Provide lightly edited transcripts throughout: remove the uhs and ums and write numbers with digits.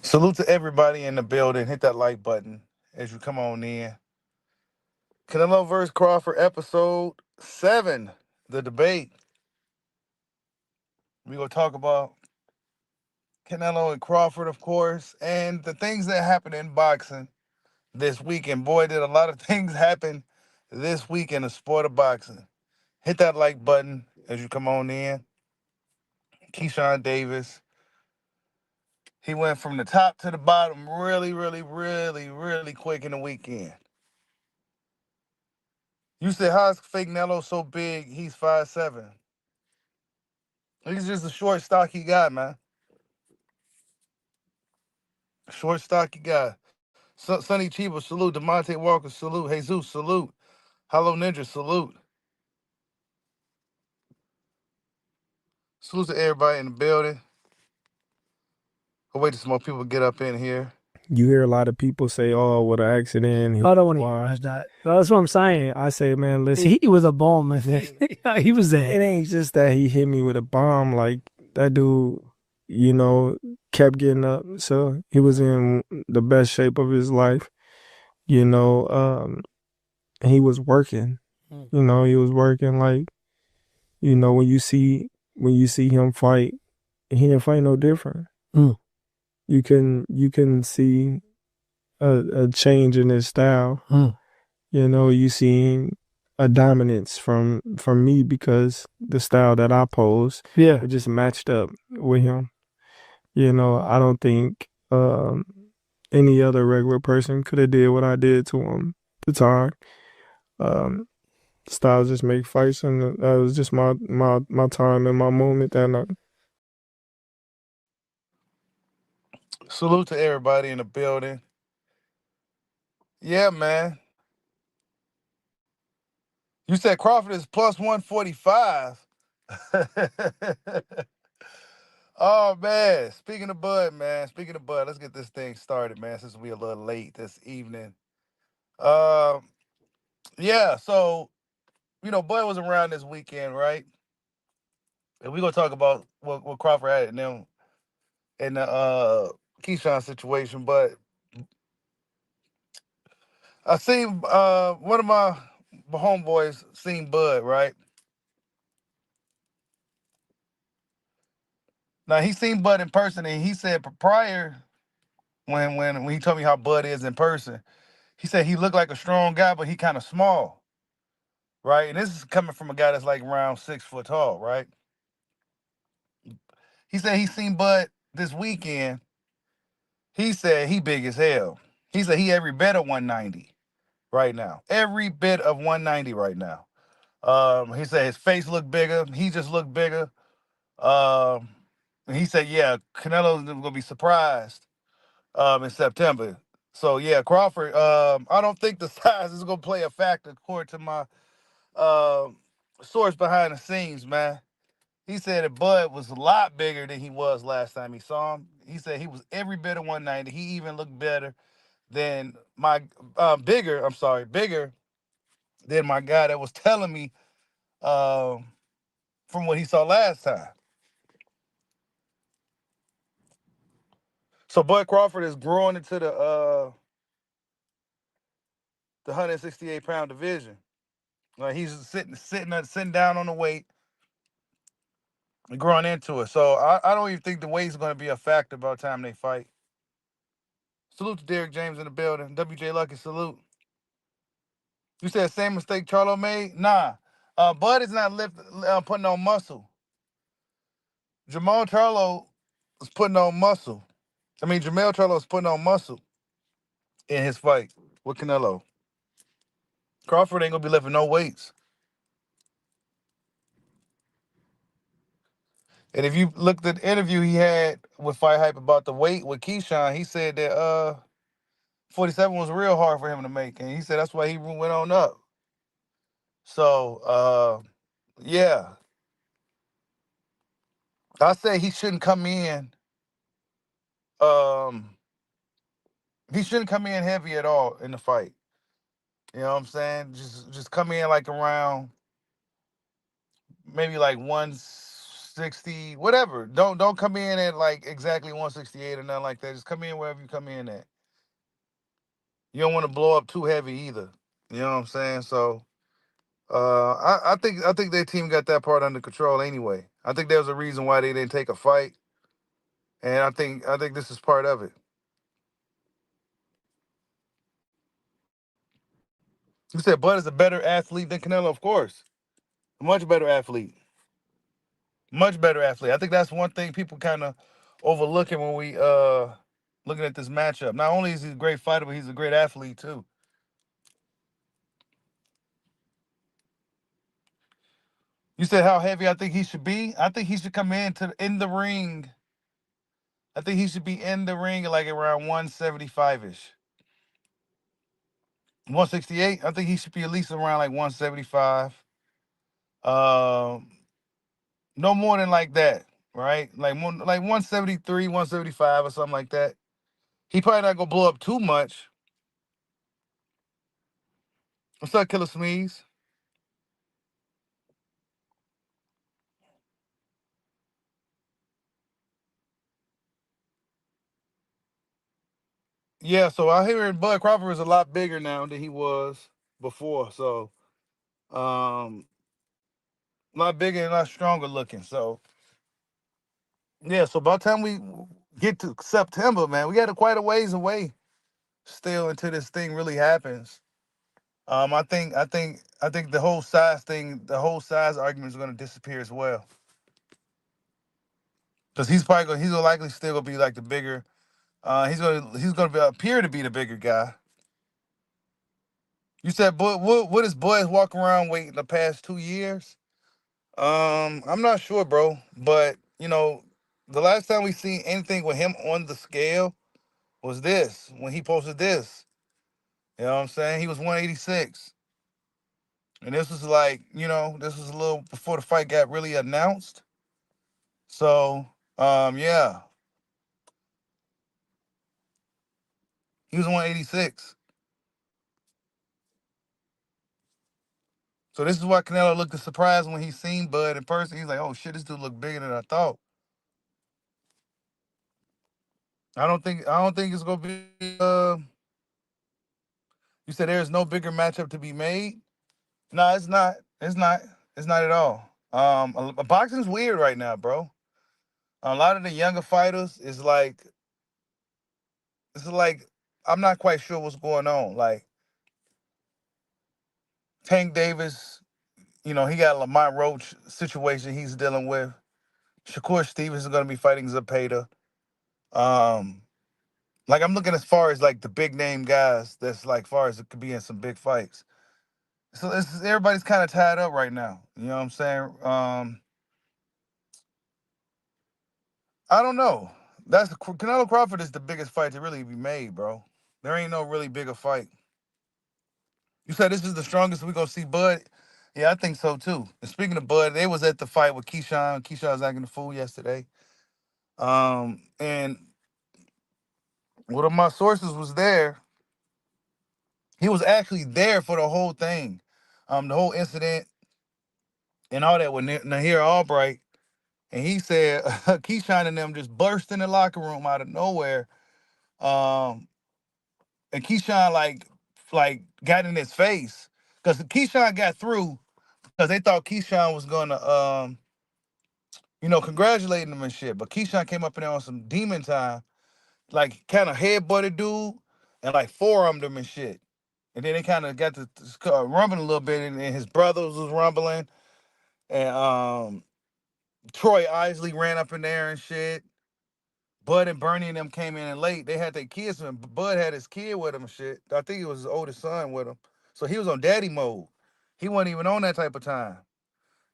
Salute to everybody in the building. Hit that like button as you come on in. Canelo vs. Crawford, episode 7, the debate. We're going to talk about Canelo and Crawford, of course, and the things that happened in boxing this week. And boy, did a lot of things happen this week in the sport of boxing. Hit that like button as you come on in. Keyshawn Davis. He went from the top to the bottom really quick in the weekend. You said, how's fake Nello so big? He's 5'7". He's just a short, stocky guy, man. Short, stocky guy. Sonny Chiba, salute. DeMonte Walker, salute. Jesus, salute. Hello Ninja, salute. Salute to everybody in the building. I'll wait till some more people get up in here. You hear a lot of people say, "Oh, what an accident." I don't want to hear that. That's what I'm saying. I say, man, listen. He was a bomb. He was there. It ain't just that he hit me with a bomb. Like, that dude, kept getting up. So he was in the best shape of his life. He was working. He was working like, when you see him fight, he didn't fight no different. You can see a change in his style. You see a dominance from me because the style that I pose, it just matched up with him. I don't think any other regular person could have did what I did to him at the time. Styles just make fights, and that was just my time and my moment that night. Salute to everybody in the building. Yeah, man. You said Crawford is plus 145. Oh, man. Speaking of Bud, let's get this thing started, man, since we're a little late this evening. Yeah, so, Bud was around this weekend, right? And we're going to talk about what Crawford had in the Keyshawn situation, but I seen one of my homeboys seen Bud, right? Now he seen Bud in person, and he said prior when he told me how Bud is in person, he said he looked like a strong guy, but he kind of small, right? And this is coming from a guy that's like around 6 foot tall, right? He said he seen Bud this weekend. He said he big as hell. He said he every bit of 190 right now. Every bit of 190 right now. He said his face looked bigger. He just looked bigger. And he said, yeah, Canelo's gonna be surprised in September. So yeah, Crawford. I don't think the size is gonna play a factor, according to my source behind the scenes, man. He said that Bud was a lot bigger than he was last time he saw him. He said he was every bit of 190. He even looked better than bigger than my guy that was telling me from what he saw last time. So Bud Crawford is growing into the 168-pound division. He's sitting down on the weight and growing into it. So I don't even think the weight's going to be a factor by the time they fight. Salute to Derek James in the building. WJ Lucky, salute. You said same mistake Charlo made? Nah. Bud is not putting on muscle. Jamel Charlo is putting on muscle. Jamel Charlo is putting on muscle in his fight with Canelo. Crawford ain't going to be lifting no weights. And if you looked at the interview he had with Fight Hype about the weight with Keyshawn, he said that 47 was real hard for him to make. And he said that's why he went on up. So, yeah. I say he shouldn't come in. He shouldn't come in heavy at all in the fight. You know what I'm saying? Just come in like around maybe like 160, whatever. Don't come in at like exactly 168 or nothing like that. Just come in wherever you come in at. You don't want to blow up too heavy either. You know what I'm saying? So I think their team got that part under control anyway. I think there's a reason why they didn't take a fight, and I think this is part of it. You said Bud is a better athlete than Canelo, of course, a much better athlete, much better athlete. I think that's one thing people kind of overlooking when we looking at this matchup. Not only is he a great fighter, but he's a great athlete too. You said how heavy I think he should be. I think he should come in the ring. I think he should be in the ring at like around 175 ish. 168. I think he should be at least around like 175. Um, no more than like that, right? Like more like 173, 175 or something like that. He probably not gonna blow up too much. What's up, Killer Smeeze? Yeah, so I hear Bud Crawford is a lot bigger now than he was before. So a lot bigger and a lot stronger looking. So yeah, so by the time we get to September, man, we got quite a ways away still until this thing really happens. I think the whole size thing, the whole size argument is going to disappear as well. Because he's gonna likely still gonna be like the bigger. He's gonna appear to be the bigger guy. You said, but what is Bud walking around weight the past 2 years? I'm not sure, bro. But the last time we seen anything with him on the scale was this when he posted this. You know what I'm saying? He was 186. And this was like, this was a little before the fight got really announced. So, yeah, he was 186. So this is why Canelo looked surprised when he seen Bud in person. He's like, "Oh shit, this dude look bigger than I thought." I don't think it's gonna be. You said there's no bigger matchup to be made. No, it's not. It's not. It's not at all. Boxing's weird right now, bro. A lot of the younger fighters it's like I'm not quite sure what's going on. Like Tank Davis, he got a Lamont Roach situation he's dealing with. Shakur Stevens is gonna be fighting Zepeda. Um, like I'm looking as far as like the big name guys that's like far as it could be in some big fights. So everybody's kind of tied up right now. You know what I'm saying? I don't know. That's Canelo Crawford is the biggest fight to really be made, bro. There ain't no really bigger fight. You said this is the strongest we gonna see Bud. Yeah, I think so too. And speaking of Bud, they was at the fight with Keyshawn. Keyshawn was acting the fool yesterday. And one of my sources was there. He was actually there for the whole thing, the whole incident and all that with Nahir Albright. And he said Keyshawn and them just burst in the locker room out of nowhere. Um, and Keyshawn like got in his face because Keyshawn got through because they thought Keyshawn was gonna congratulate him and shit. But Keyshawn came up in there on some demon time, like kind of headbutted dude and like forearmed him and shit. And then they kind of got to rumbling a little bit, and his brothers was rumbling, and Troy Isley ran up in there and shit. Bud and Bernie and them came in late. They had their kids, and Bud had his kid with him and shit. I think it was his oldest son with him. So he was on daddy mode. He wasn't even on that type of time.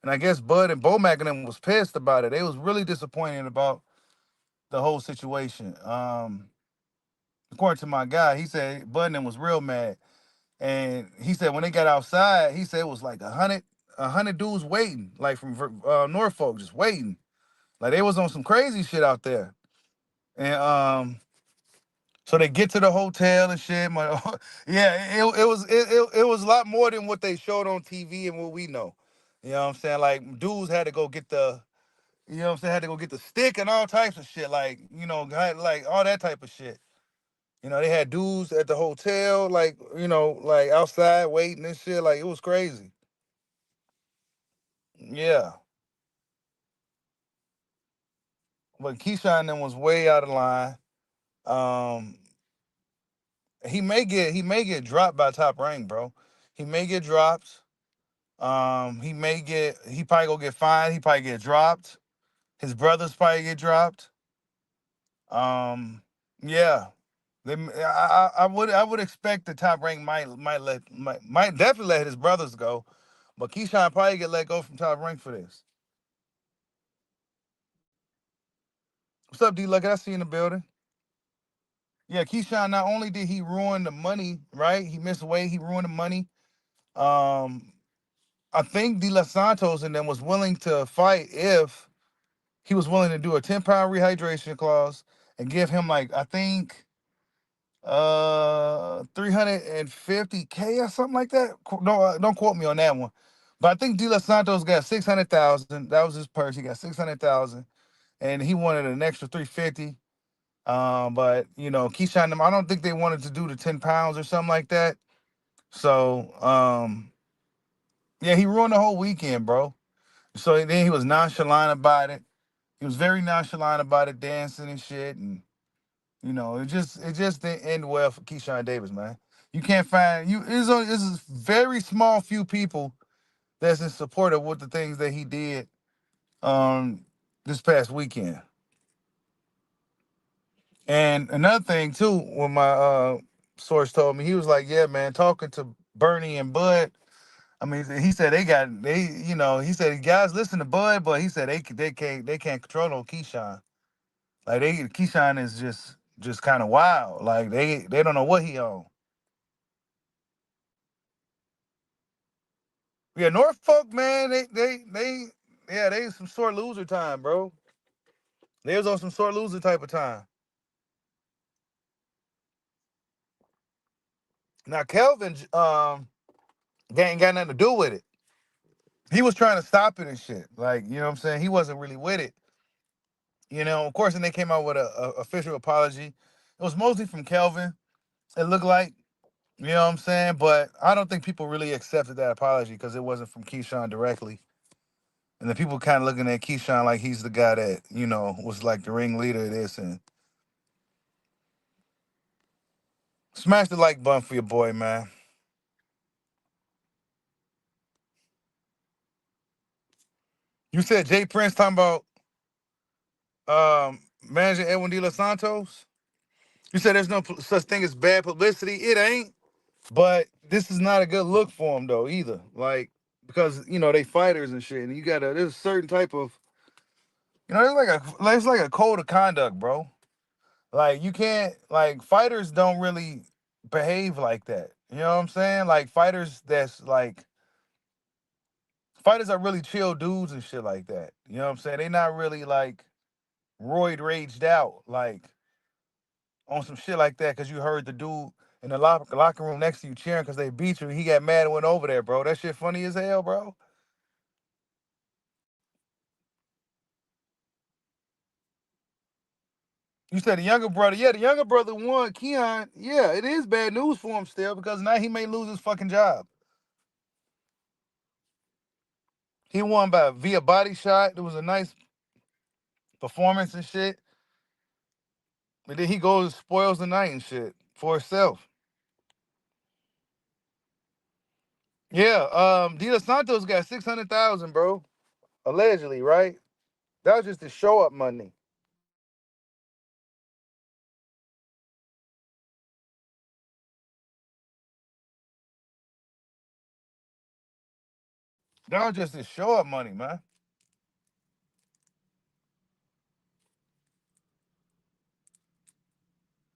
And I guess Bud and Bomac and them was pissed about it. They was really disappointed about the whole situation. According to my guy, he said Bud and them was real mad. And he said when they got outside, he said it was like a hundred dudes waiting, like from Norfolk, just waiting. Like they was on some crazy shit out there. And so they get to the hotel and shit. Yeah, it was a lot more than what they showed on TV and what we know. You know what I'm saying? Like dudes had to go get You know what I'm saying? Had to go get the stick and all types of shit. Like, like all that type of shit. They had dudes at the hotel, like, like outside waiting and shit. Like, it was crazy. Yeah. But Keyshawn then was way out of line. Um, he may get dropped by Top Rank, bro. He may get dropped. He probably gonna get fined. He probably get dropped. His brothers probably get dropped. Um, yeah. I would expect the Top Rank might definitely let his brothers go, but Keyshawn probably get let go from Top Rank for this. What's up, D Luck? I see you in the building. Yeah, Keyshawn. Not only did he ruin the money, right? He missed weight. He ruined the money. Um, I think De Los Santos and them was willing to fight if he was willing to do a 10-pound rehydration clause and give him like I think 350K or something like that. No, don't quote me on that one. But I think De Los Santos got 600,000. That was his purse. He got 600,000, and he wanted an extra 350. But Keyshawn them, I don't think they wanted to do the 10 pounds or something like that. So yeah, he ruined the whole weekend, bro. So then he was nonchalant about it. He was very nonchalant about it, dancing and shit, and it just didn't end well for Keyshawn Davis, man. You can't find you. It's a very small few people that's in support of what the things that he did this past weekend. And another thing too, when my source told me, he was like, "Yeah, man, talking to Bernie and Bud. I mean, he said he said guys listen to Bud, but he said they can't control no Keyshawn. Like Keyshawn is just kind of wild. Like they don't know what he on." Yeah, Norfolk, man, they some sore loser time, bro. They was on some sore loser type of time. Now Kelvin, ain't got nothing to do with it. He was trying to stop it and shit. Like, you know what I'm saying? He wasn't really with it. Of course, and they came out with a official apology. It was mostly from Kelvin. It looked like, you know what I'm saying? But I don't think people really accepted that apology because it wasn't from Keyshawn directly. And the people kind of looking at Keyshawn like he's the guy that, was like the ringleader of this. And smash the like button for your boy, man. You said Jay Prince talking about manager Edwin De Los Santos. You said there's no such thing as bad publicity. It ain't. But this is not a good look for him though either. Like because they fighters and shit, and there's a certain type of there's like a code of conduct, bro. Like you can't like fighters don't really behave like that. You know what I'm saying? Like fighters are really chill dudes and shit like that. You know what I'm saying? They not really like roid raged out like on some shit like that because you heard the dude in the locker room next to you cheering because they beat you. He got mad and went over there, bro. That shit funny as hell, bro. You said the younger brother. Yeah, the younger brother won. Keon. Yeah, it is bad news for him still because now he may lose his fucking job. He won by via body shot. It was a nice performance and shit. But then he goes and spoils the night and shit for himself. Yeah, De Los Santos got 600,000, bro. Allegedly, right? That was just the show up money. That was just the show up money, man.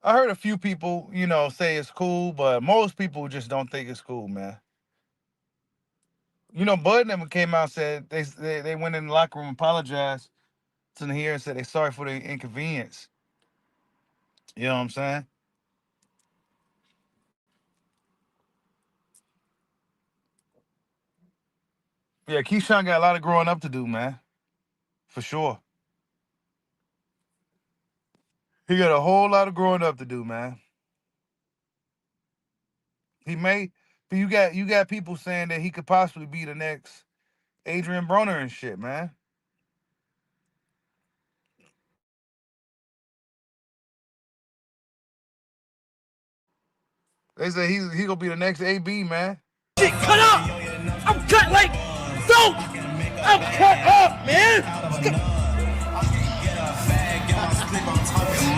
I heard a few people, say it's cool, but most people just don't think it's cool, man. Bud never came out and said they went in the locker room, apologized to the here and said they sorry for the inconvenience. You know what I'm saying? Yeah, Keyshawn got a lot of growing up to do, man. for sure. He got a whole lot of growing up to do, man. He may, but you got people saying that he could possibly be the next Adrian Broner and shit, man. They say he gonna be the next AB, man. Shit, cut up! I'm cut like dope! I'm cut up, man!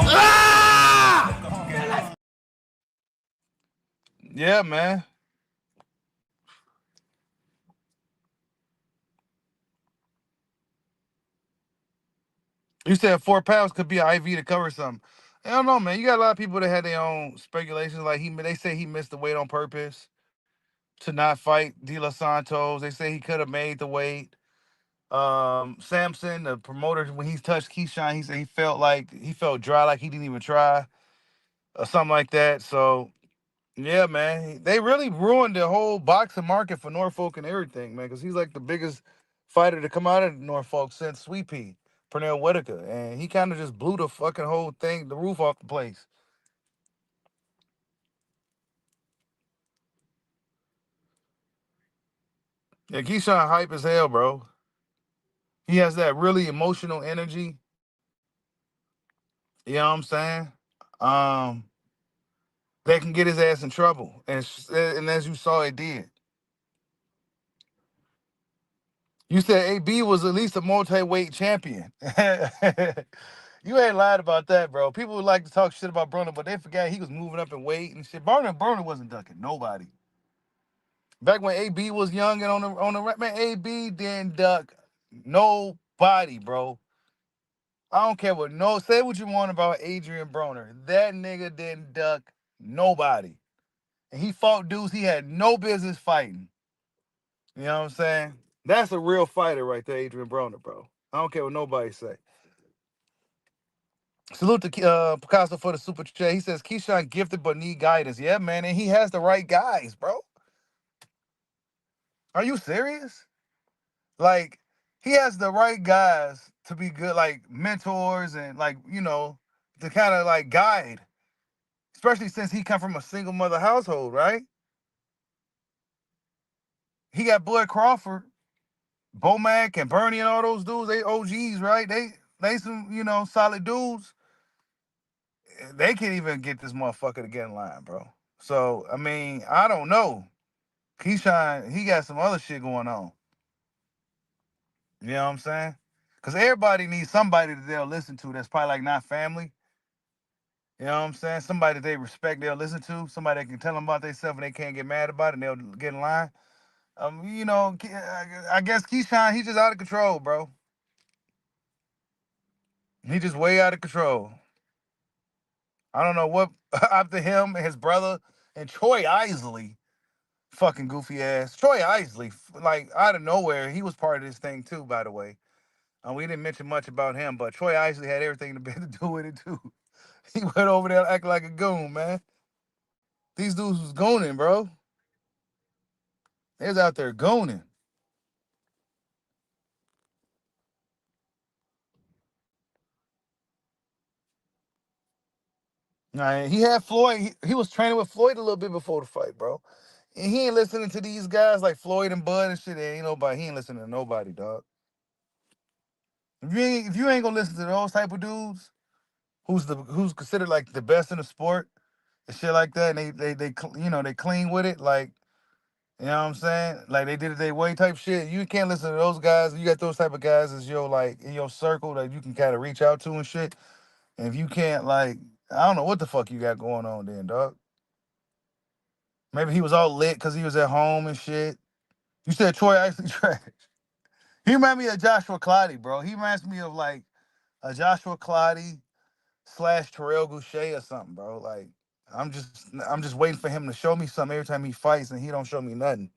Ah! Yeah, man. You said 4 pounds could be an IV to cover something. I don't know, man. You got a lot of people that had their own speculations. Like they say he missed the weight on purpose to not fight De Los Santos. They say he could have made the weight. Samson, the promoter, when he touched Keyshawn, he said he felt dry, like he didn't even try, or something like that. So yeah, man, they really ruined the whole boxing market for Norfolk and everything, man, because he's like the biggest fighter to come out of Norfolk since Sweet Pea, Pernell Whitaker, and he kind of just blew the fucking whole thing, the roof off the place. Yeah, Keyshawn hype as hell, bro. He has that really emotional energy. You know what I'm saying? Um, that can get his ass in trouble, and as you saw, it did. You said AB was at least a multi-weight champion. You ain't lied about that, bro. People would like to talk shit about Broner, but they forgot he was moving up in weight and shit. Broner wasn't ducking nobody. Back when AB was young and on the man, AB didn't duck nobody, bro. I don't care say what you want about Adrian Broner. That nigga didn't duck nobody. And he fought dudes he had no business fighting. You know what I'm saying? That's a real fighter right there, Adrian Broner, bro. I don't care what nobody say. Salute to Picasso for the super chat. He says Keyshawn gifted but need guidance. Yeah, man, and he has the right guys, bro. Are you serious? Like, he has the right guys to be good, like mentors and like, to kind of like guide. Especially since he come from a single mother household, right? He got Boyd Crawford, Bomac, and Bernie and all those dudes. They OGs, right? They some, solid dudes. They can't even get this motherfucker to get in line, bro. So, I mean, I don't know. Keyshawn, he got some other shit going on. You know what I'm saying? Because everybody needs somebody that they'll listen to that's probably like not family. You know what I'm saying? Somebody that they respect, they'll listen to. Somebody that can tell them about themselves and they can't get mad about it and they'll get in line. I guess Keyshawn, he's just out of control, bro. He just way out of control. I don't know what after him and his brother and Troy Isley, fucking goofy ass. Troy Isley, like out of nowhere, he was part of this thing too, by the way. We didn't mention much about him, but Troy Isley had everything to do with it too. He went over there acting like a goon, man. These dudes was gooning, bro. They was out there gooning. He had Floyd. He was training with Floyd a little bit before the fight, bro. And he ain't listening to these guys like Floyd and Bud and shit. Ain't nobody. He ain't listening to nobody, dog. If you ain't gonna listen to those type of dudes, who's considered like the best in the sport and shit like that, and they clean with it, like, you know what I'm saying? Like they did it their way type shit. You can't listen to those guys. You got those type of guys as your like in your circle that you can kind of reach out to and shit. And if you can't, like, I don't know what the fuck you got going on then, dog. Maybe he was all lit because he was at home and shit. You said Troy actually trash. He reminds me of Joshua Clottey, bro. He reminds me of like a Joshua Clottey / Terrell Goucher or something, bro. Like I'm just waiting for him to show me something every time he fights, and he don't show me nothing.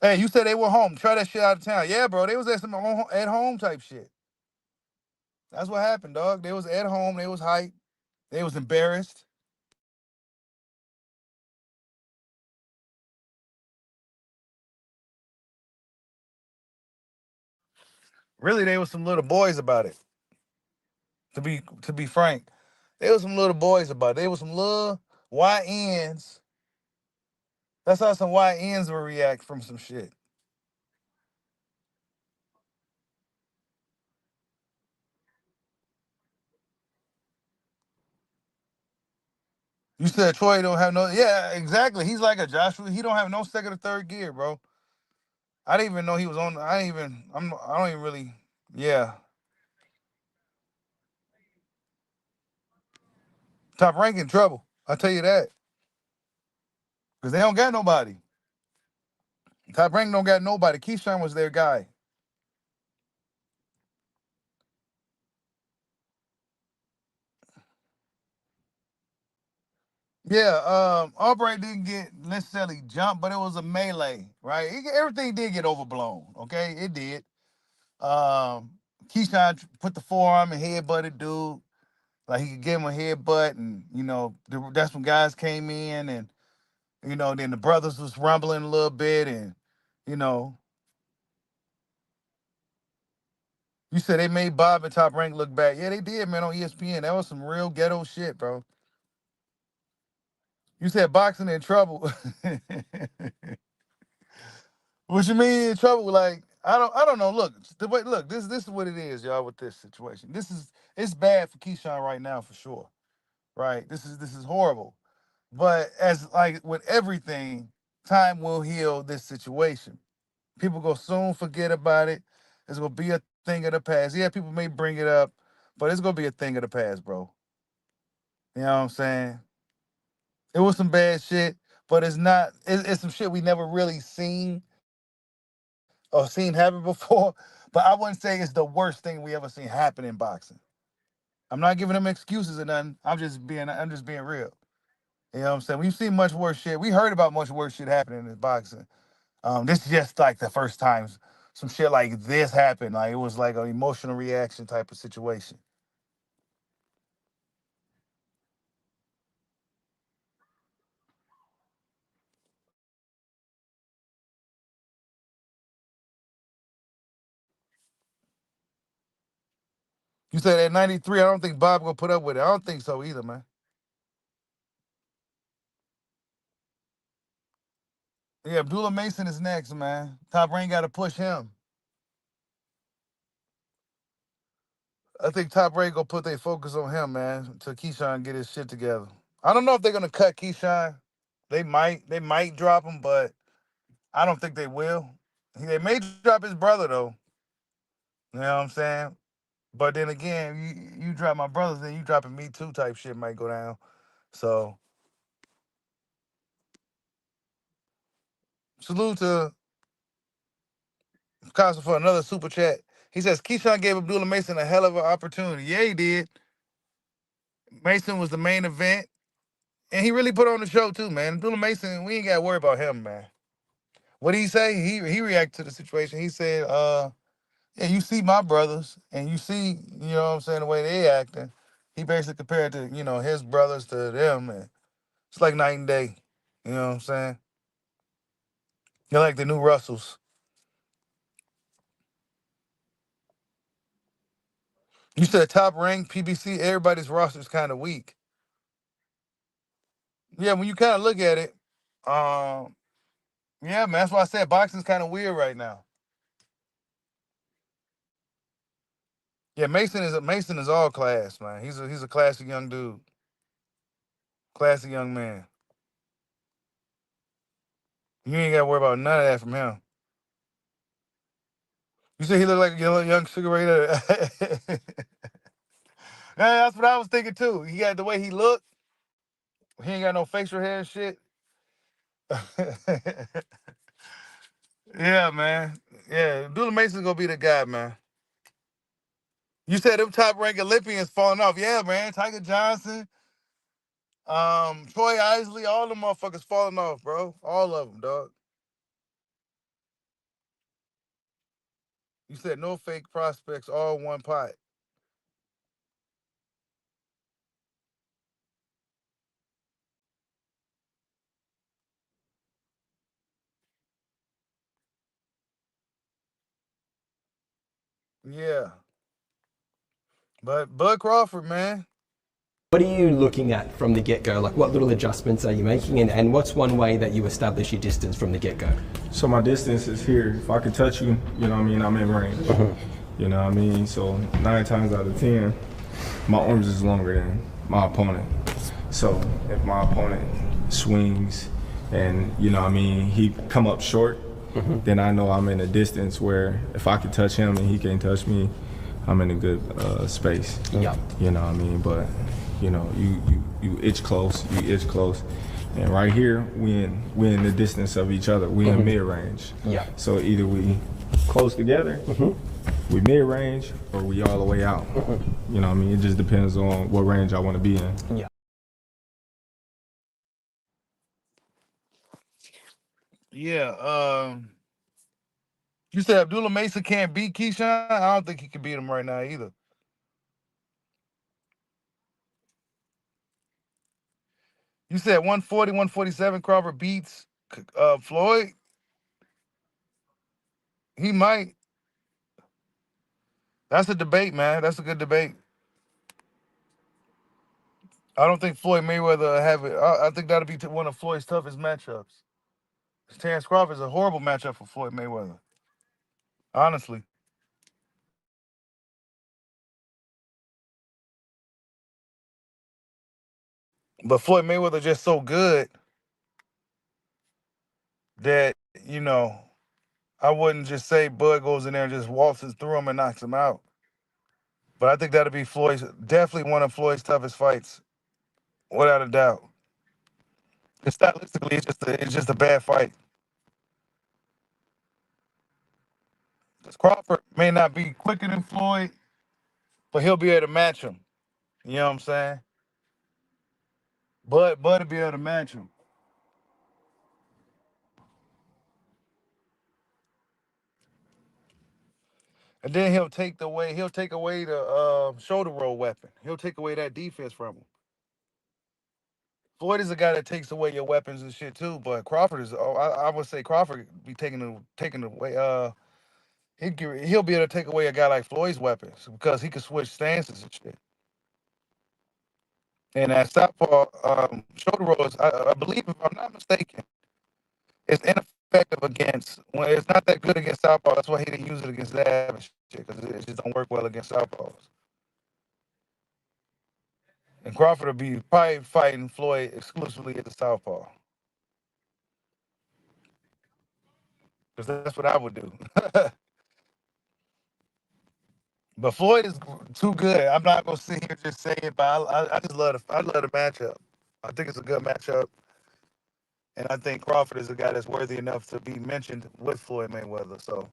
Hey, you said they were home. Try that shit out of town. Yeah, bro. They was at some at home type shit. That's what happened, dog. They was at home. They was hyped. They was embarrassed. Really, they were some little boys about it. To be frank, they were some little boys about it. They were some little YNs. That's how some YNs will react from some shit. You said Troy don't have no. Yeah, exactly. He's like a Joshua. He don't have no second or third gear, bro. I didn't even know he was on. I didn't even. I don't even really. Yeah, Top Rank in trouble. I tell you that because they don't got nobody. Top Rank don't got nobody. Keyshawn was their guy. Yeah, Albright didn't get necessarily jumped, but it was a melee, right? Everything did get overblown. Okay, it did. Um, Keyshawn put the forearm and headbutted dude. Like he could give him a headbutt, and that's when guys came in, and then the brothers was rumbling a little bit, and you know, you said they made Bob and Top Rank look bad. Yeah, they did, man, on ESPN. That was some real ghetto shit, bro. You said boxing in trouble. What you mean in trouble? Like I don't know. Look, this is what it is, y'all. With this situation, it's bad for Keyshawn right now for sure. Right? This is horrible. But as like with everything, time will heal this situation. People go soon forget about it. It's gonna be a thing of the past. Yeah, people may bring it up, but it's gonna be a thing of the past, bro. You know what I'm saying? It was some bad shit, but it's not. It's some shit we never really seen or seen happen before. But I wouldn't say it's the worst thing we ever seen happen in boxing. I'm not giving them excuses or nothing. I'm just being real. You know what I'm saying? We've seen much worse shit. We heard about much worse shit happening in boxing. This is just like the first time some shit like this happened. Like it was like an emotional reaction type of situation. You said at 93, I don't think Bob gonna put up with it. I don't think so either, man. Yeah, Abdullah Mason is next, man. Top Rank got to push him. I think Top Rank gonna put their focus on him, man, until Keyshawn get his shit together. I don't know if they're gonna cut Keyshawn. They might drop him, but I don't think they will. They may drop his brother though. You know what I'm saying? But then again, you drop my brothers, then you dropping me too type shit might go down. So salute to Casa for another super chat. He says Keyshawn gave Abdullah Mason a hell of an opportunity. Yeah, he did. Mason was the main event, and he really put on the show too, man. Abdullah Mason, we ain't got to worry about him, man. What did he say? He reacted to the situation. He said, yeah, you see my brothers, and you see, you know what I'm saying, the way they acting. He basically compared to, his brothers to them, and it's like night and day. You know what I'm saying? They're like the new Russells. You said Top Rank, PBC, everybody's roster is kind of weak. Yeah, when you kind of look at it, um, yeah, man, that's why I said boxing's kind of weird right now. Yeah, Mason is all class, man. He's a classy young dude, classy young man. You ain't got to worry about none of that from him. You said he looked like a young Sugar Ray. Yeah, that's what I was thinking too. He got the way he looked. He ain't got no facial hair and shit. Yeah, man. Yeah, Abdullah Mason's gonna be the guy, man. You said them top ranked Olympians falling off. Yeah, man. Tiger Johnson, Troy Isley, all them motherfuckers falling off, bro. All of them, dog. You said no fake prospects, all one pot. Yeah. But Bud Crawford, man. What are you looking at from the get-go? Like, what little adjustments are you making, and what's one way that you establish your distance from the get-go? So my distance is here. If I can touch you, you know what I mean, I'm in range. You know what I mean? So 9 times out of 10, my arms is longer than my opponent. So if my opponent swings and, you know what I mean, he come up short, then I know I'm in a distance where if I can touch him and he can't touch me, I'm in a good space. Yeah. You know what I mean? But, you know, you itch close, And right here, we in the distance of each other. We in mid-range. Yeah. So either we close together, we mid-range, or we all the way out. You know what I mean? It just depends on what range I want to be in. Yeah. Yeah. You said Abdullah Mesa can't beat Keyshawn? I don't think he can beat him right now either. You said 140, 147 Crawford beats Floyd? He might. That's a debate, man. That's a good debate. I don't think Floyd Mayweather will have it. I think that'll be one of Floyd's toughest matchups. Terrence Crawford's a horrible matchup for Floyd Mayweather. Honestly. But Floyd Mayweather just so good that, you know, I wouldn't just say Bud goes in there and just waltzes through him and knocks him out. But I think that'll be definitely one of Floyd's toughest fights, without a doubt. Because stylistically, it's just a bad fight. Because Crawford may not be quicker than Floyd, but he'll be able to match him. You know what I'm saying? Bud will be able to match him. And then he'll take away the shoulder roll weapon. He'll take away that defense from him. Floyd is a guy that takes away your weapons and shit too, but Crawford is. I would say Crawford be taking away. He'll be able to take away a guy like Floyd's weapons because he can switch stances and shit. And that southpaw shoulder roll is, I believe, if I'm not mistaken, it's ineffective against when it's not that good against southpaw. That's why he didn't use it against Zab and shit because it just don't work well against southpaws. And Crawford will be probably fighting Floyd exclusively at the southpaw. Because that's what I would do. But Floyd is too good. I'm not gonna sit here and just say it, but I just love the matchup. I think it's a good matchup, and I think Crawford is a guy that's worthy enough to be mentioned with Floyd Mayweather. So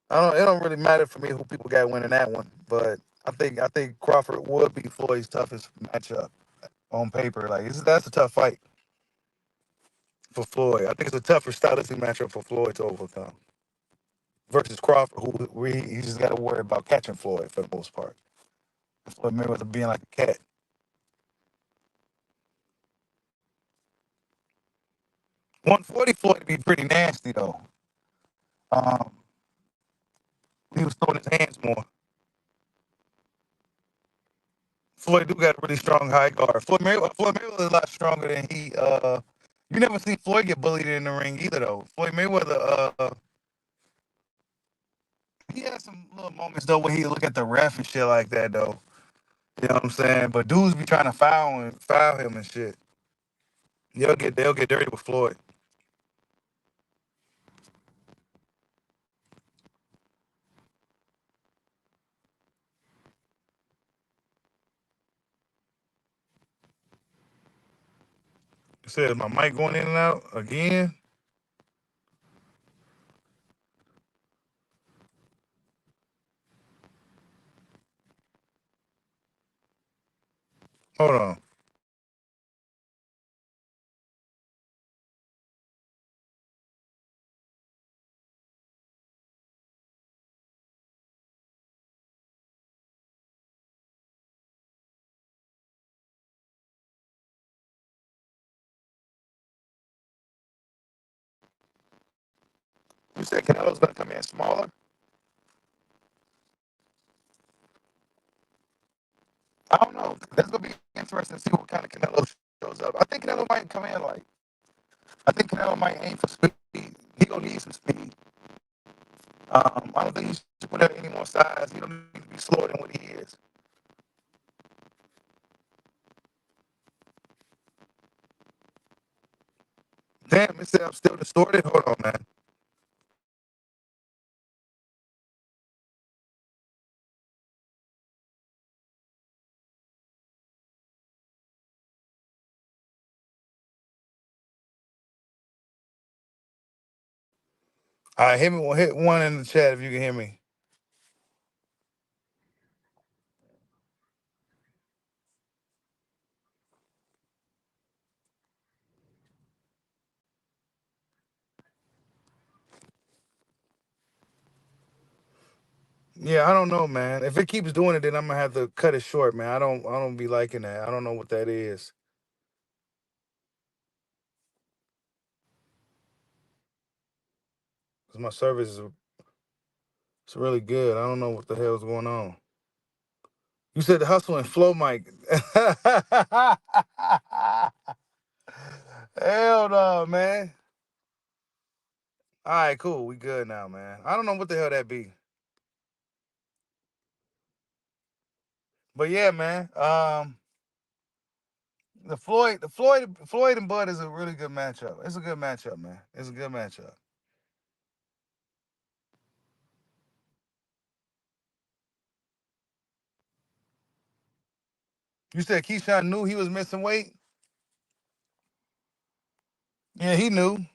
it don't really matter for me who people got winning that one, but I think Crawford would be Floyd's toughest matchup on paper. Like that's a tough fight for Floyd. I think it's a tougher stylistic matchup for Floyd to overcome versus Crawford, who he just got to worry about catching Floyd for the most part. Floyd Mayweather being like a cat. 140 Floyd to be pretty nasty though. Um, he was throwing his hands more. Floyd do got a really strong high guard. Floyd Mayweather is a lot stronger than he. You never seen Floyd get bullied in the ring either though. Floyd Mayweather, he had some little moments though where he look at the ref and shit like that though. You know what I'm saying? But dudes be trying to foul him and shit. They'll get dirty with Floyd. It says my mic going in and out again. Hold on. You said Canelo's gonna come in smaller? I don't know. That's gonna be interesting to see what kind of Canelo shows up. I think Canelo might come in like. I think Canelo might aim for speed. He gonna need some speed. I don't think he should put out any more size. He don't need to be slower than what he is. Damn, it said I'm still distorted. Hold on, man. All right, hit one in the chat if you can hear me. Yeah, I don't know, man. If it keeps doing it, then I'm gonna have to cut it short, man. I don't be liking that. I don't know what that is. 'Cause my service is it's really good. I don't know what the hell's going on. You said the hustle and flow, Mike. Hell no, man. All right, cool. We good now, man. I don't know what the hell that be. But yeah, man. Floyd and Bud is a really good matchup. It's a good matchup, man. It's a good matchup. You said Keyshawn knew he was missing weight? Yeah, he knew.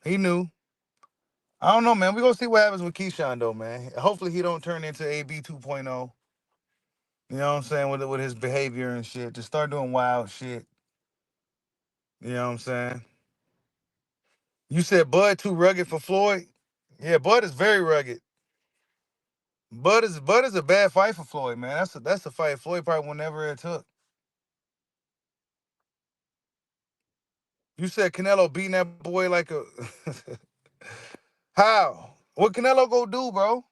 He knew. I don't know, man. We gonna see what happens with Keyshawn though, man. Hopefully he don't turn into AB 2.0. You know what I'm saying? With his behavior and shit. Just start doing wild shit. You know what I'm saying? You said Bud too rugged for Floyd? Yeah, Bud is very rugged. Bud is a bad fight for Floyd, man. That's a fight Floyd probably will never have took. You said Canelo beating that boy like a how? What Canelo go do, bro?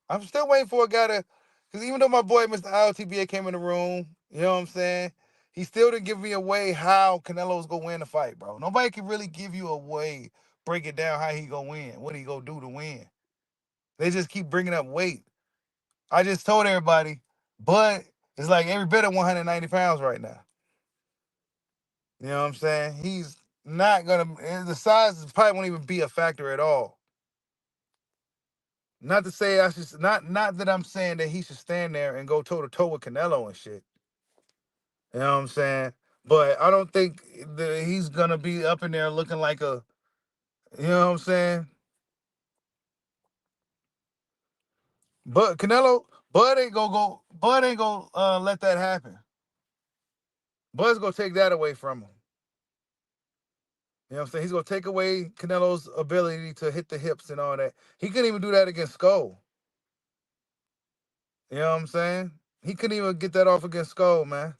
I'm still waiting for a guy to, because even though my boy Mr. ILTBA came in the room, you know what I'm saying? He still didn't give me a way how Canelo's gonna win the fight, bro. Nobody can really give you a way, break it down how he gonna win, what he gonna do to win. They just keep bringing up weight. I just told everybody, but it's like every bit of 190 pounds right now. You know what I'm saying? He's not gonna. The size probably won't even be a factor at all. Not to say I should. Not that I'm saying that he should stand there and go toe to toe with Canelo and shit. You know what I'm saying? But I don't think that he's gonna be up in there looking like a. You know what I'm saying? But Canelo, Bud ain't gonna go. Bud ain't gonna let that happen. Bud's gonna take that away from him. You know what I'm saying? He's gonna take away Canelo's ability to hit the hips and all that. He couldn't even do that against Skull. You know what I'm saying? He couldn't even get that off against Skull, man.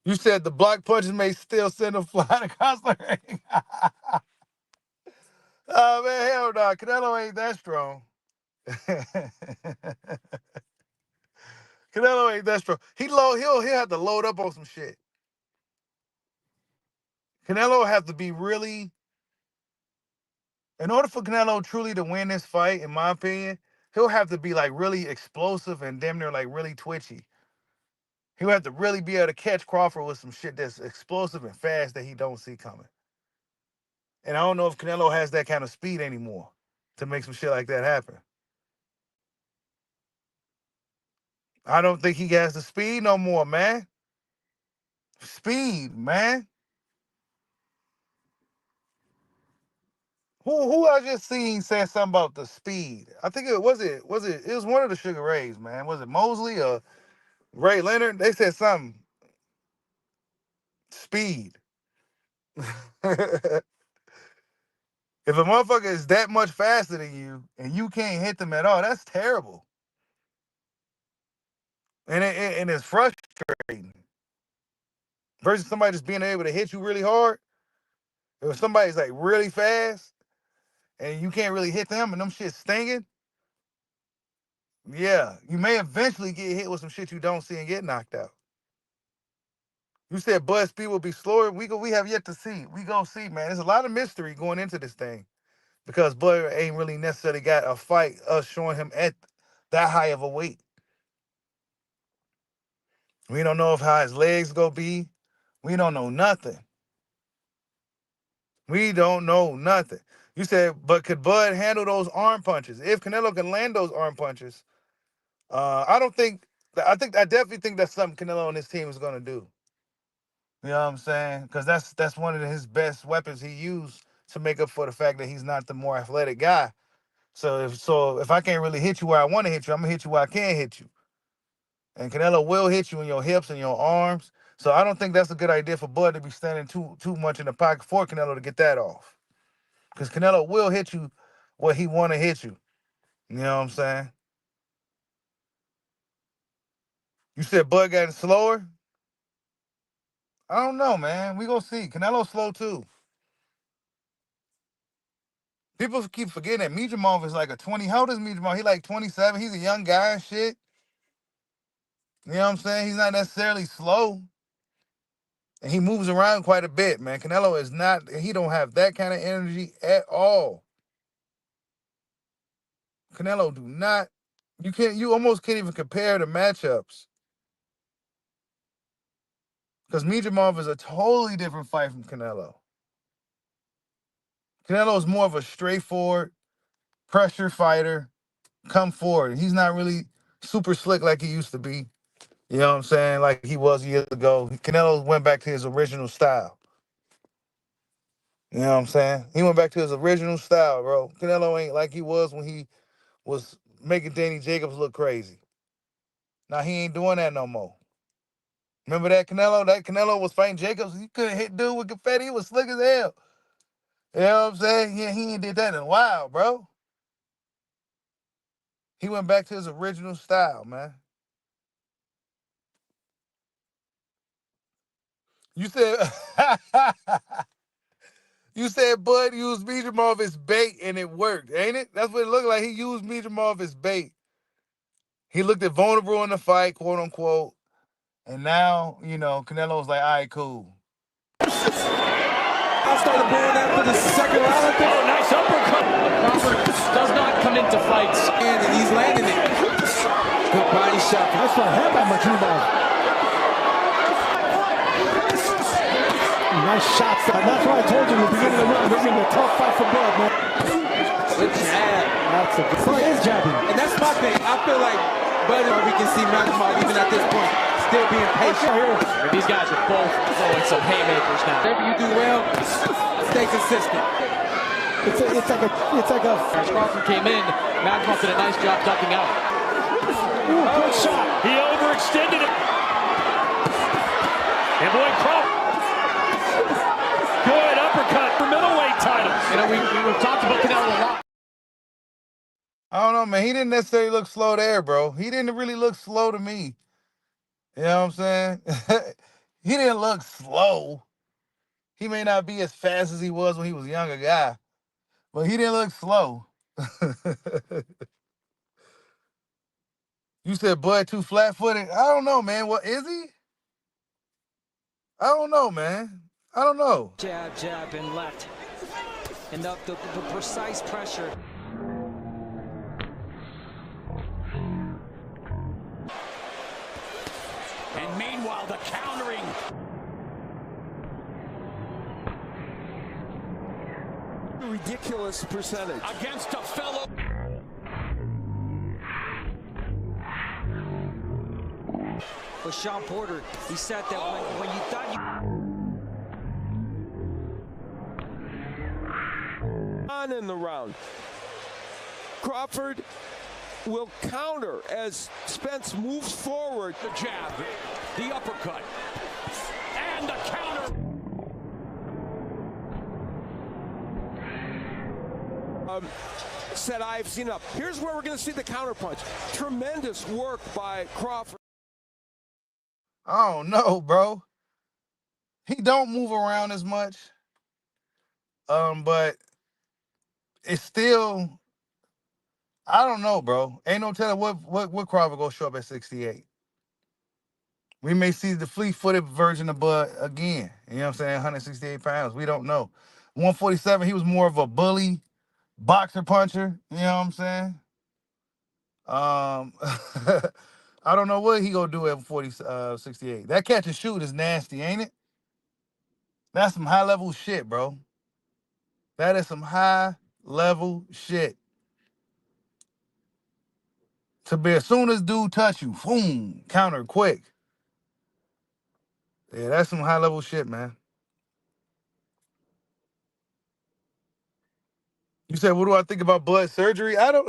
You said the block punches may still send him flying across the ring. Oh man, hell no. Canelo ain't that strong. Canelo ain't that strong. He'll have to load up on some shit. Canelo have to be really, in order for Canelo truly to win this fight, in my opinion, he'll have to be like really explosive and damn near like really twitchy. He'll have to really be able to catch Crawford with some shit that's explosive and fast that he don't see coming. And I don't know if Canelo has that kind of speed anymore to make some shit like that happen. I don't think he has the speed no more, man. Speed, man. Who I just seen said something about the speed? I think it was one of the Sugar Rays, man. Was it Mosley or Ray Leonard? They said something. Speed. If a motherfucker is that much faster than you and you can't hit them at all, that's terrible. And it's frustrating. Versus somebody just being able to hit you really hard. If somebody's like really fast, and you can't really hit them and them shit stinging, yeah, you may eventually get hit with some shit you don't see and get knocked out. You said Bud speed will be slower. We have yet to see. We gonna see, man. There's a lot of mystery going into this thing because Bud ain't really necessarily got a fight us showing him at that high of a weight. We don't know if how his legs gonna be. We don't know nothing. We don't know nothing. You said, but could Bud handle those arm punches? If Canelo can land those arm punches, I don't think. I definitely think that's something Canelo and his team is gonna do. You know what I'm saying? Because that's one of his best weapons he used to make up for the fact that he's not the more athletic guy. So if I can't really hit you where I want to hit you, I'm gonna hit you where I can hit you. And Canelo will hit you in your hips and your arms. So I don't think that's a good idea for Bud to be standing too much in the pocket for Canelo to get that off. Because Canelo will hit you where he want to hit you. You know what I'm saying? You said Bud got slower? I don't know, man. We gonna see. Canelo's slow too. People keep forgetting that Mijimov is like a 20. How old is Mijimov? He like 27. He's a young guy and shit. You know what I'm saying? He's not necessarily slow. And he moves around quite a bit, man. Canelo is not, he don't have that kind of energy at all. Canelo do not, you almost can't even compare the matchups. Because Mijimov is a totally different fight from Canelo. Canelo is more of a straightforward pressure fighter. Come forward. He's not really super slick like he used to be. You know what I'm saying? Like he was years ago. Canelo went back to his original style. You know what I'm saying? He went back to his original style, bro. Canelo ain't like he was when he was making Danny Jacobs look crazy. Now he ain't doing that no more. Remember that Canelo? That Canelo was fighting Jacobs. He couldn't hit dude with confetti. He was slick as hell. You know what I'm saying? Yeah, he ain't did that in a while, bro. He went back to his original style, man. You said you said Bud used Mijimov as bait and it worked, ain't it? That's what it looked like. He used Mijimov as bait. He looked at vulnerable in the fight, quote unquote. And now, you know, Canelo's like, all right, cool. I started blowing after the second round. Oh, nice uppercut. Crawford does not come into fights. And he's landing it. Good body shot. That's what happened by Mijimov. Nice shots. And that's why I told you in the beginning of the round, this is a tough fight for Bud, man. Good jab. That's a good fight. He is jabbing. And that's my thing. I feel like Bud, we can see Mijimov even at this point still being patient. And these guys are both throwing some haymakers now. Whatever you do well, stay consistent. It's like a. As Crawford came in, Mijimov did a nice job ducking out. Ooh, good shot. He overextended it. And boy, Crawford. Good uppercut for middleweight title. You know, we've talked about Canelo a lot. I don't know, man. He didn't necessarily look slow there, bro. He didn't really look slow to me. You know what I'm saying? He didn't look slow. He may not be as fast as he was when he was a younger guy, but he didn't look slow. You said Bud too flat-footed? I don't know, man. What is he? I don't know, man. I don't know. Jab, jab, and left. And the precise pressure. And meanwhile, the countering. Ridiculous percentage. Against a fellow. With Sean Porter, he said that when you thought you... On in the round. Crawford will counter as Spence moves forward. The jab, the uppercut, and the counter. Said I've seen enough. Here's where we're going to see the counterpunch. Tremendous work by Crawford. I don't know, bro. He don't move around as much. But it's still, I don't know, bro. Ain't no telling what Crawford gonna show up at 68. We may see the fleet-footed version of Bud again. You know what I'm saying? 168 pounds. We don't know. 147, he was more of a bully, boxer puncher. You know what I'm saying? I don't know what he gonna do at 68. That catch and shoot is nasty, ain't it? That's some high-level shit, bro. That is some high-level shit. To be as soon as dude touch you, boom, counter quick. Yeah, that's some high-level shit, man. You said, what do I think about blood surgery? I don't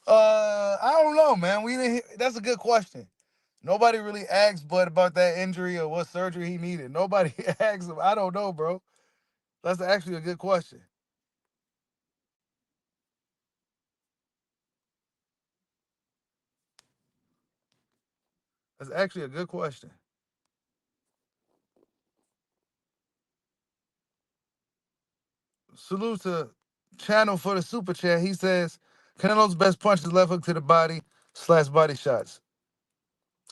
I don't know, man. We didn't that's a good question. Nobody really asked Bud about that injury or what surgery he needed. Nobody asked him. I don't know, bro. That's actually a good question. That's actually a good question. Salute to Channel for the super chat. He says Canelo's best punch is left hook to the body / body shots.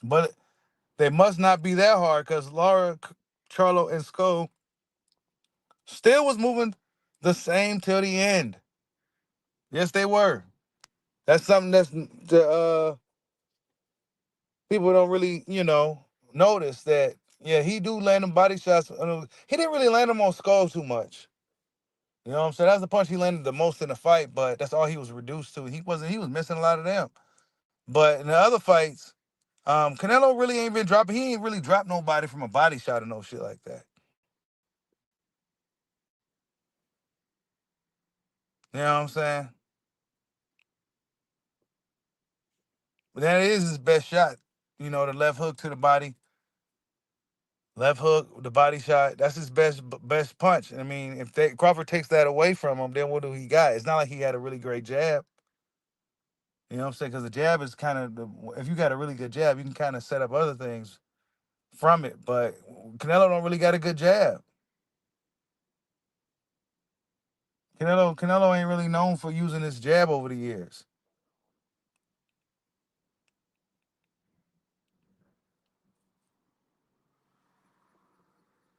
But they must not be that hard because Laura, Charlo, and Sko still was moving the same till the end. Yes, they were. That's something that's the people don't really, notice that. Yeah, he do land them body shots. He didn't really land them on Skull too much. You know what I'm saying? That's the punch he landed the most in the fight, but that's all he was reduced to. He was missing a lot of them. But in the other fights, Canelo really ain't been dropping. He ain't really dropped nobody from a body shot or no shit like that. You know what I'm saying? But that is his best shot. The left hook to the body. Left hook, the body shot. That's his best punch. I mean, if Crawford takes that away from him, then what do he got? It's not like he had a really great jab. You know what I'm saying? Because the jab is kind of, if you got a really good jab, you can kind of set up other things from it. But Canelo don't really got a good jab. Canelo ain't really known for using his jab over the years.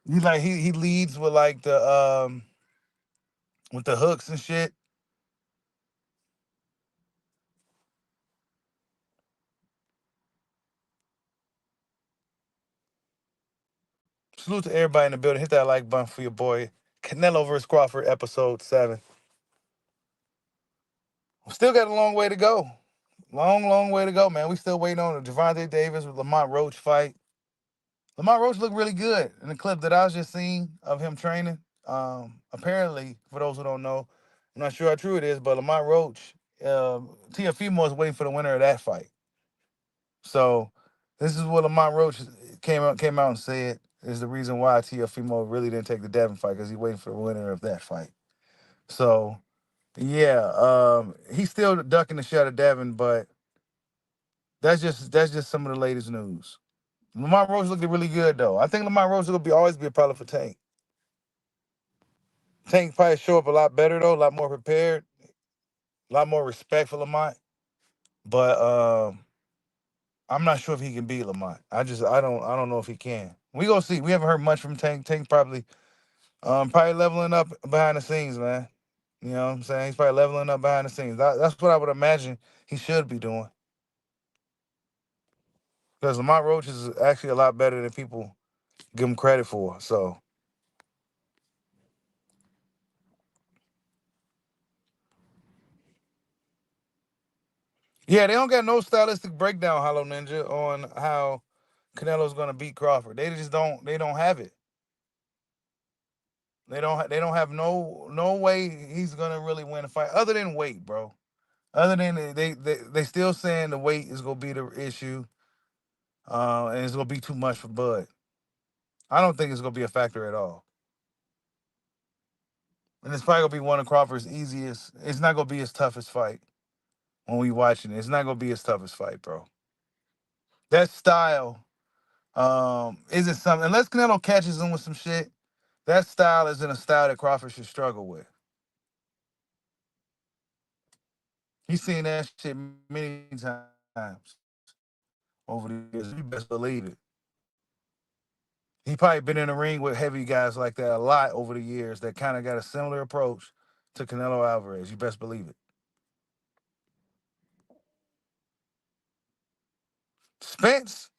He leads with like the with the hooks and shit. Salute to everybody in the building. Hit that like button for your boy Canelo versus Crawford, episode 7. Still got a long way to go. Long way to go, man. We still waiting on the Javante Davis with Lamont Roach fight. Lamont Roach looked really good in the clip that I was just seeing of him training. Apparently, for those who don't know, I'm not sure how true it is, but Lamont Roach, Teofimo is waiting for the winner of that fight. So this is what Lamont Roach came out and said is the reason why Teofimo really didn't take the Devin fight, because he's waiting for the winner of that fight. So yeah, he's still ducking the shot of Devin, but that's just some of the latest news. Lamont Roach looked really good though. I think Lamont Roach will always be a problem for Tank. Tank probably show up a lot better though, a lot more prepared, a lot more respect for Lamont. But I'm not sure if he can beat Lamont. I don't know if he can. We gonna see. We haven't heard much from Tank. Tank probably leveling up behind the scenes, man. You know what I'm saying? He's probably leveling up behind the scenes. That's what I would imagine he should be doing. Because Lamont Roach is actually a lot better than people give him credit for. So yeah, they don't got no stylistic breakdown, Hollow Ninja, on how Canelo's gonna beat Crawford. They just don't. They don't have it. They don't have no way he's gonna really win a fight other than weight, bro. Other than they still saying the weight is gonna be the issue, and it's gonna be too much for Bud. I don't think it's gonna be a factor at all. And it's probably gonna be one of Crawford's easiest. It's not gonna be his toughest fight when we watching it. It's not gonna be his toughest fight, bro. That style isn't something unless Canelo catches him with some shit. That style isn't a style that Crawford should struggle with. He's seen that shit many times over the years. You best believe it. He probably been in the ring with heavy guys like that a lot over the years that kind of got a similar approach to Canelo Alvarez. You best believe it. Spence,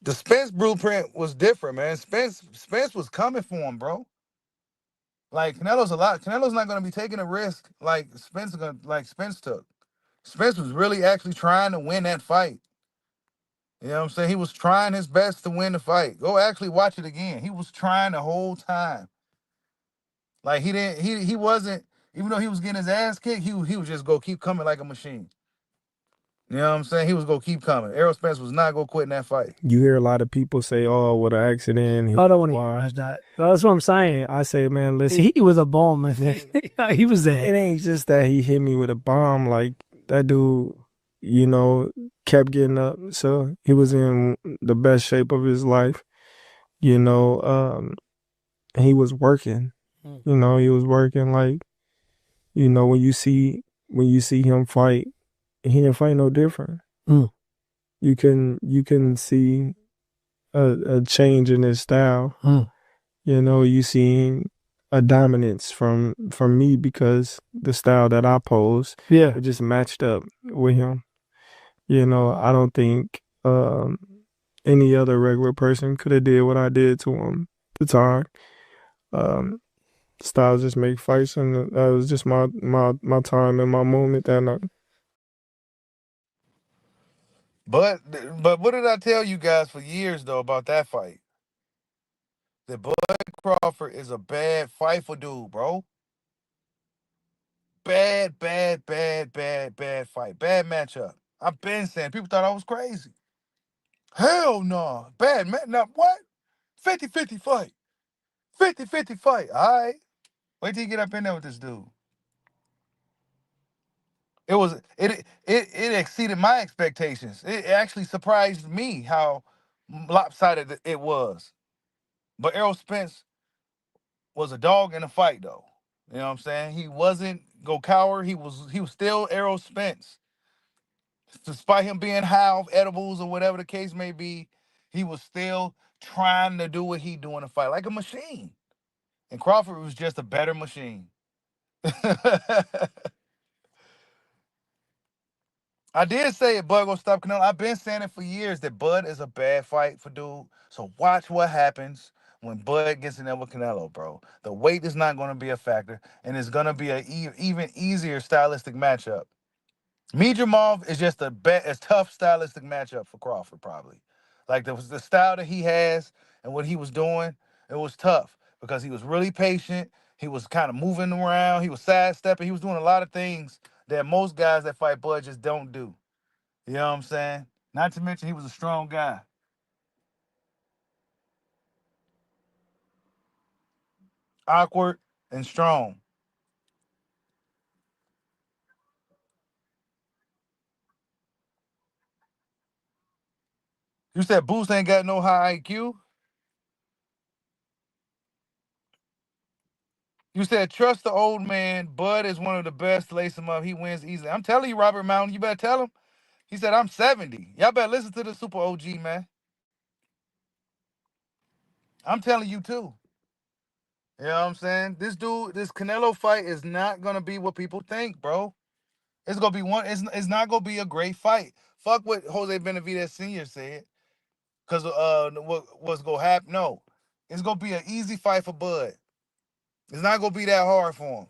the Spence blueprint was different, man. Spence was coming for him, bro. Like Canelo's not gonna be taking a risk like Spence took. Spence was really actually trying to win that fight. You know what I'm saying? He was trying his best to win the fight. Go actually watch it again. He was trying the whole time. Like he wasn't, even though he was getting his ass kicked, he was just go keep coming like a machine. You know what I'm saying? He was gonna keep coming. Errol Spence was not gonna quit in that fight. You hear a lot of people say, "Oh, what an accident." I don't want to watch that. That's what I'm saying. I say, man, listen. He was a bomb. He was there. It ain't just that he hit me with a bomb. Like, that dude, you know, kept getting up. So he was in the best shape of his life. You know, he was working. You know, he was working. Like, you know, when you see him fight, he didn't fight no different. You can see a change in his style. You know, you see a dominance from me because the style that I pose, it just matched up with him. You know, I don't think any other regular person could have did what I did to him at the time. Styles just make fights, and that was just my time and my moment that night. But what did I tell you guys for years though about that fight? That Bud Crawford is a bad fight for dude, bro. Bad fight. Bad matchup. I've been saying, people thought I was crazy. Hell no. Bad man. Now what? 50-50 fight. 50-50 fight. All right. Wait till you get up in there with this dude. It exceeded my expectations. It actually surprised me how lopsided it was. But Errol Spence was a dog in the fight, though. You know what I'm saying? He wasn't go cower. He was still Errol Spence. Despite him being high off edibles or whatever the case may be, he was still trying to do what he do in the fight, like a machine. And Crawford was just a better machine. I did say it, Bud gonna stop Canelo. I've been saying it for years that Bud is a bad fight for dude. So watch what happens when Bud gets in there with Canelo, bro. The weight is not going to be a factor, and it's going to be an even easier stylistic matchup. Jamal is just a tough stylistic matchup for Crawford, probably. Like the style that he has and what he was doing, it was tough because he was really patient. He was kind of moving around. He was sidestepping. He was doing a lot of things that most guys that fight Bud just don't do. You know what I'm saying? Not to mention he was a strong guy. Awkward and strong. You said Boost ain't got no high IQ? You said trust the old man. Bud is one of the best. Lace him up. He wins easily. I'm telling you, Robert Mountain, you better tell him. He said, I'm 70. Y'all better listen to the Super OG, man. I'm telling you, too. You know what I'm saying? This Canelo fight is not going to be what people think, bro. It's going to be it's not going to be a great fight. Fuck what Jose Benavidez Sr. said. Because what's going to happen? No. It's going to be an easy fight for Bud. It's not going to be that hard for him.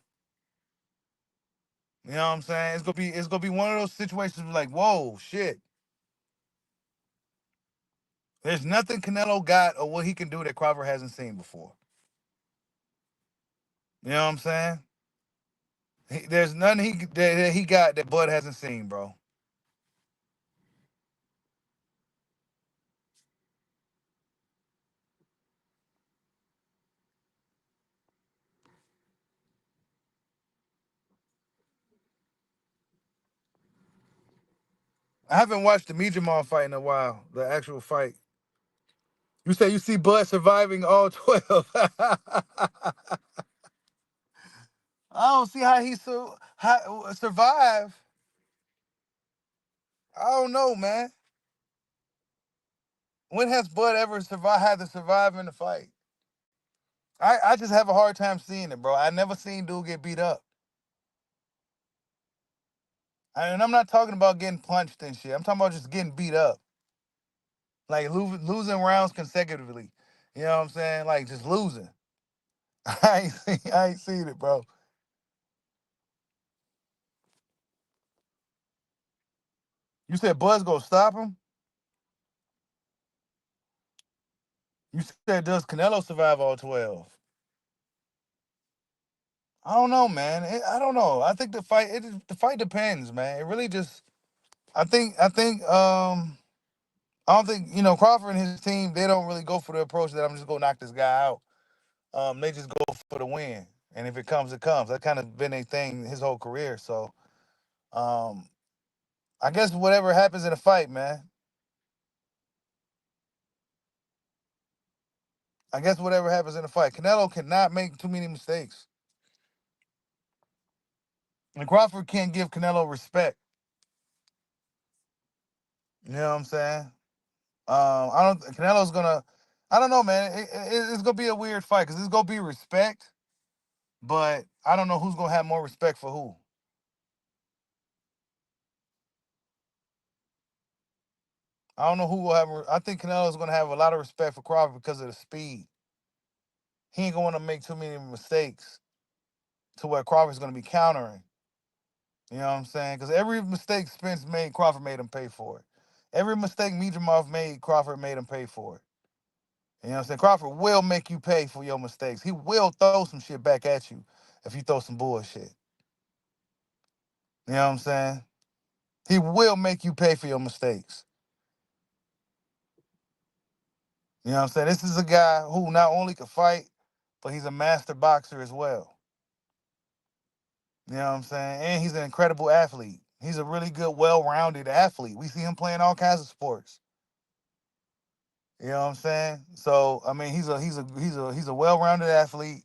You know what I'm saying? It's gonna be one of those situations like, whoa, shit. There's nothing Canelo got or what he can do that Crawford hasn't seen before. You know what I'm saying? There's nothing that he got that Bud hasn't seen, bro. I haven't watched the Jamal fight in a while, the actual fight. You say you see Bud surviving all 12. I don't see how he survive I don't know, man. When has Bud ever had to survive in a fight? I just have a hard time seeing it, bro. I never seen dude get beat up. And I'm not talking about getting punched and shit. I'm talking about just getting beat up. Like losing rounds consecutively. You know what I'm saying? Like just losing. I ain't seen it, bro. You said Bud's gonna stop him? You said does Canelo survive all 12? I don't know, man. I don't know. I think the fight depends, man. It really just I don't think, Crawford and his team, they don't really go for the approach that I'm just gonna knock this guy out. They just go for the win. And if it comes, it comes. That kind of been a thing his whole career. So I guess whatever happens in a fight, man. I guess whatever happens in a fight. Canelo cannot make too many mistakes. And Crawford can't give Canelo respect. You know what I'm saying? I don't know, man. It's gonna be a weird fight because it's gonna be respect, but I don't know who's gonna have more respect for who. I don't know who will have. I think Canelo's gonna have a lot of respect for Crawford because of the speed. He ain't gonna want to make too many mistakes to where Crawford's gonna be countering. You know what I'm saying? Because every mistake Spence made, Crawford made him pay for it. Every mistake Miedemov made, Crawford made him pay for it. You know what I'm saying? Crawford will make you pay for your mistakes. He will throw some shit back at you if you throw some bullshit. You know what I'm saying? He will make you pay for your mistakes. You know what I'm saying? This is a guy who not only can fight, but he's a master boxer as well. You know what I'm saying? And he's an incredible athlete. He's a really good, well-rounded athlete. We see him playing all kinds of sports. You know what I'm saying? So I mean, he's a well-rounded athlete,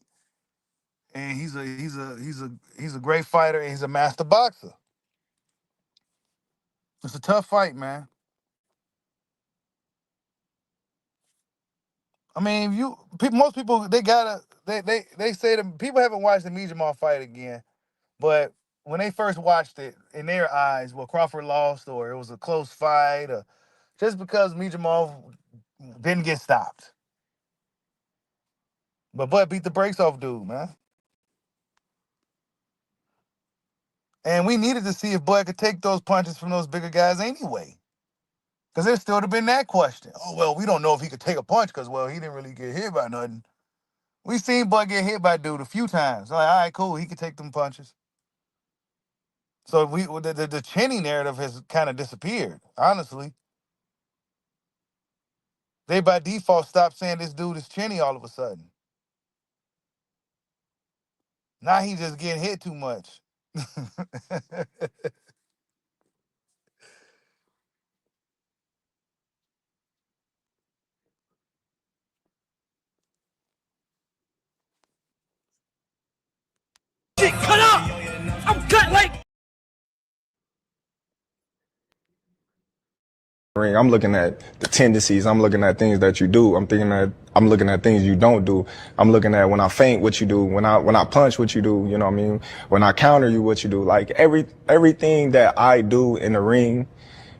and he's a great fighter, and he's a master boxer. It's a tough fight, man. I mean, most people they say that people haven't watched the Miedemar fight again, but when they first watched it, in their eyes, well, Crawford lost or it was a close fight, or just because Miedemar didn't get stopped. But Bud beat the brakes off dude, man. And we needed to see if Bud could take those punches from those bigger guys anyway. Because there still would have been that question. Oh, well, we don't know if he could take a punch because, well, he didn't really get hit by nothing. We seen Bud get hit by dude a few times. Like, all right, cool, he could take them punches. So the Cheney narrative has kind of disappeared, honestly. They by default stopped saying this dude is Cheney all of a sudden. Now he just getting hit too much. Cut up! I'm cut like. I'm looking at the tendencies. I'm looking at things that you do. I'm looking at things you don't do. I'm looking at when I feint what you do, when I punch what you do, you know what I mean? When I counter you what you do. Like everything that I do in the ring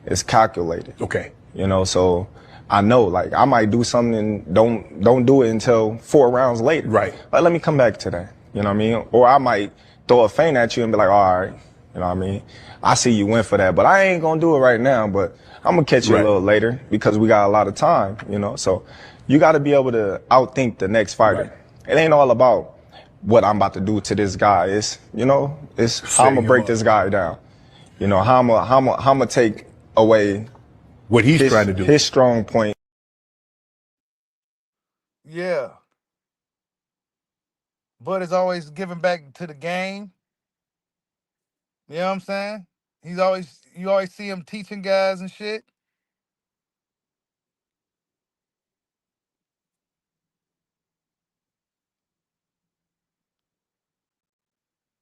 is calculated. Okay. You know, so I know, like, I might do something and don't do it until 4 rounds later. Right. Like, let me come back to that. You know what I mean? Or I might throw a feint at you and be like, all right, you know what I mean? I see you went for that, but I ain't gonna do it right now, but I'm gonna catch you a little later because we got a lot of time, you know? So you gotta be able to outthink the next fighter. Right. It ain't all about what I'm about to do to this guy. It's, you know, it's how I'm gonna break this guy down. You know, how I'm gonna take away what he's trying to do. His strong point. Yeah. Bud is always giving back to the game. You know what I'm saying? You always see him teaching guys and shit.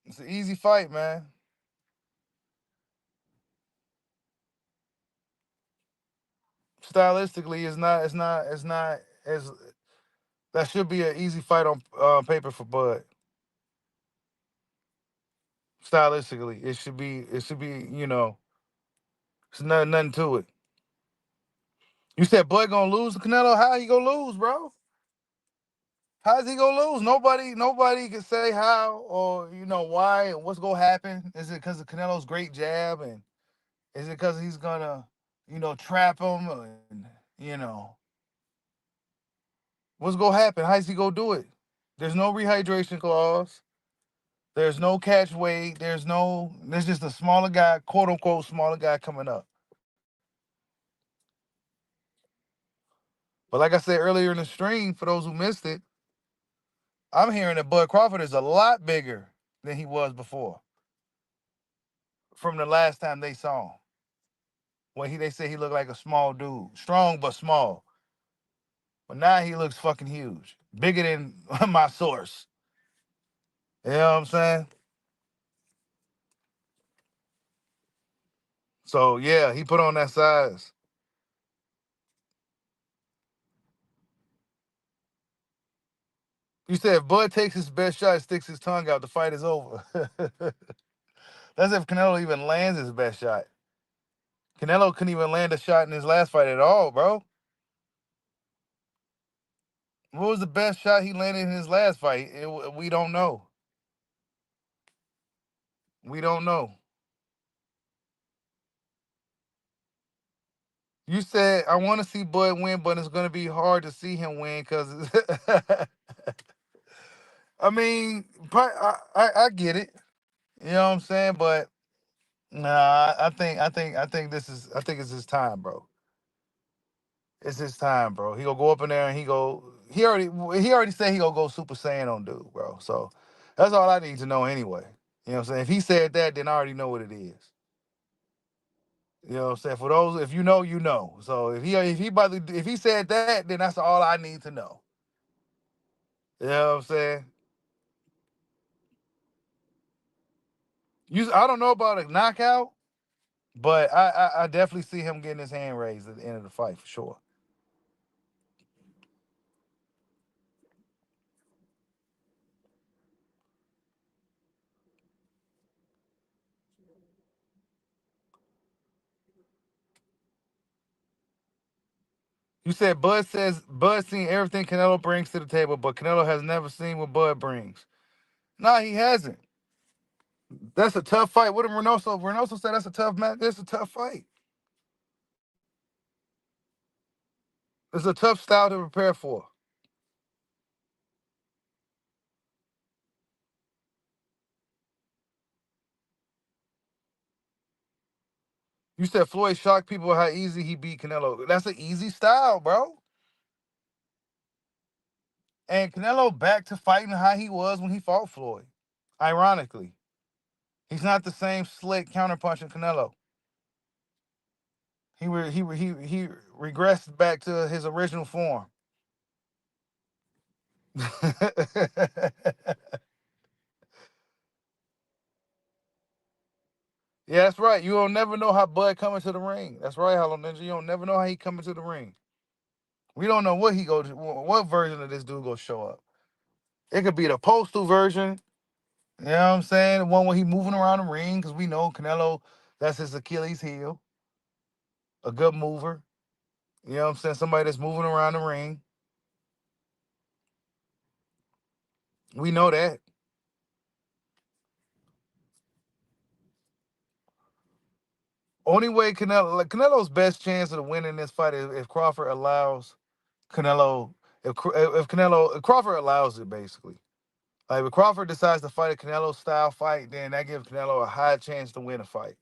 It's an easy fight, man. stylistically, it's not as that should be an easy fight on paper for Bud. Stylistically, it should be, you know, it's nothing to it. You said Bud gonna lose to Canelo? How he gonna lose, bro? How's he gonna lose? Nobody can say how or why and what's gonna happen. Is it because of Canelo's great jab, and is it because he's gonna trap him, and what's gonna happen? How's he gonna do it? There's no rehydration clause. There's no catch weight. There's just a smaller guy, quote unquote smaller guy coming up. But like I said earlier in the stream, for those who missed it, I'm hearing that Bud Crawford is a lot bigger than he was before. From the last time they saw him, when they said he looked like a small dude, strong but small. But now he looks fucking huge, bigger than my source. You know what I'm saying? So yeah, he put on that size. You said if Bud takes his best shot and sticks his tongue out, the fight is over. That's if Canelo even lands his best shot. Canelo couldn't even land a shot in his last fight at all, bro. What was the best shot he landed in his last fight? We don't know. We don't know. You said, I want to see Bud win, but it's going to be hard to see him win because, I mean, I get it. You know what I'm saying? But nah, I think it's his time, bro. It's his time, bro. He gonna go up in there and he already said he gonna go Super Saiyan on dude, bro. So that's all I need to know anyway. You know what I'm saying? If he said that, then I already know what it is. You know what I'm saying? For those, if you know, you know. So if he said that, then that's all I need to know. You know what I'm saying? I don't know about a knockout, but I definitely see him getting his hand raised at the end of the fight for sure. You said Bud seen everything Canelo brings to the table, but Canelo has never seen what Bud brings. No, he hasn't. That's a tough fight. What did Reynoso? Reynoso said that's a tough match. It's a tough fight. It's a tough style to prepare for. You said Floyd shocked people how easy he beat Canelo. That's an easy style, bro. And Canelo back to fighting how he was when he fought Floyd. Ironically, he's not the same slick counterpunching Canelo. He regressed back to his original form. Yeah, that's right. You don't never know how Bud coming to the ring. That's right, Hollow Ninja. You don't never know how he coming to the ring. We don't know what version of this dude gonna show up. It could be the postal version. You know what I'm saying? The one where he moving around the ring, because we know Canelo, that's his Achilles heel. A good mover. You know what I'm saying? Somebody that's moving around the ring. We know that. Only way Canelo's best chance of winning this fight is if Crawford allows Canelo. If Crawford allows it, basically. Like if Crawford decides to fight a Canelo style fight, then that gives Canelo a high chance to win a fight,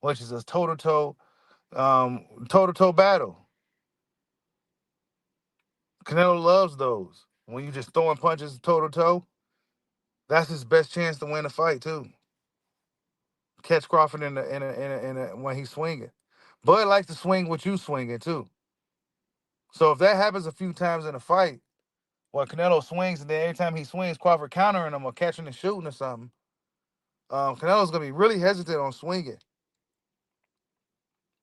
which is a toe-to-toe battle. Canelo loves those. When you just throwing punches toe-to-toe, that's his best chance to win a fight too. Catch Crawford in when he's swinging. Bud likes to swing what you swinging too. So if that happens a few times in a fight, where Canelo swings and then every time he swings, Crawford countering him or catching and shooting or something, Canelo's gonna be really hesitant on swinging.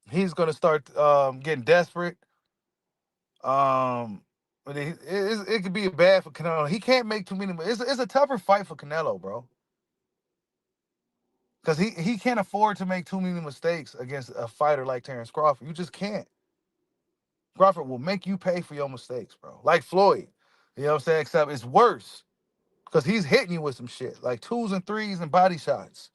He's gonna start getting desperate, But it could be bad for Canelo. He can't make too many. It's a tougher fight for Canelo, bro. Because he can't afford to make too many mistakes against a fighter like Terrence Crawford. You just can't. Crawford will make you pay for your mistakes, bro. Like Floyd. You know what I'm saying? Except it's worse. Because he's hitting you with some shit. Like 2s and 3s and body shots.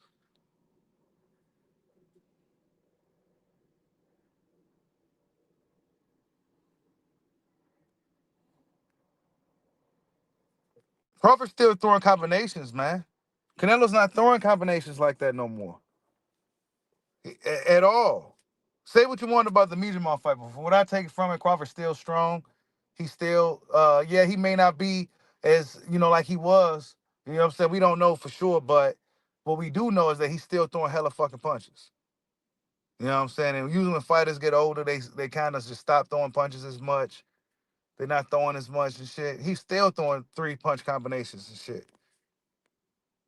Crawford's still throwing combinations, man. Canelo's not throwing combinations like that no more. At all. Say what you want about the Miedemont fight, but from what I take from it, Crawford's still strong. He's still, yeah, he may not be as, like he was. You know what I'm saying? We don't know for sure, but what we do know is that he's still throwing hella fucking punches. You know what I'm saying? And usually when fighters get older, they kind of just stop throwing punches as much. They're not throwing as much and shit. He's still throwing 3-punch combinations and shit.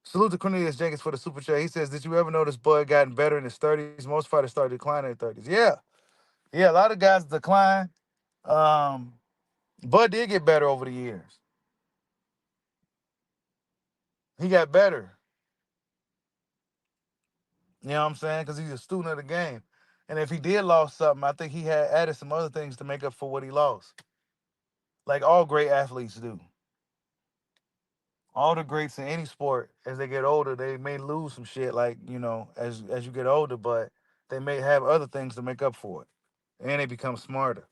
Salute to Cornelius Jenkins for the super chat. He says, did you ever notice Bud gotten better in his 30s? Most fighters start declining in their 30s. Yeah. Yeah, a lot of guys decline. Bud did get better over the years. He got better. You know what I'm saying? Because he's a student of the game. And if he did lost something, I think he had added some other things to make up for what he lost. Like all great athletes do. All the greats in any sport, as they get older, they may lose some shit, like, as you get older, but they may have other things to make up for it. And they become smarter.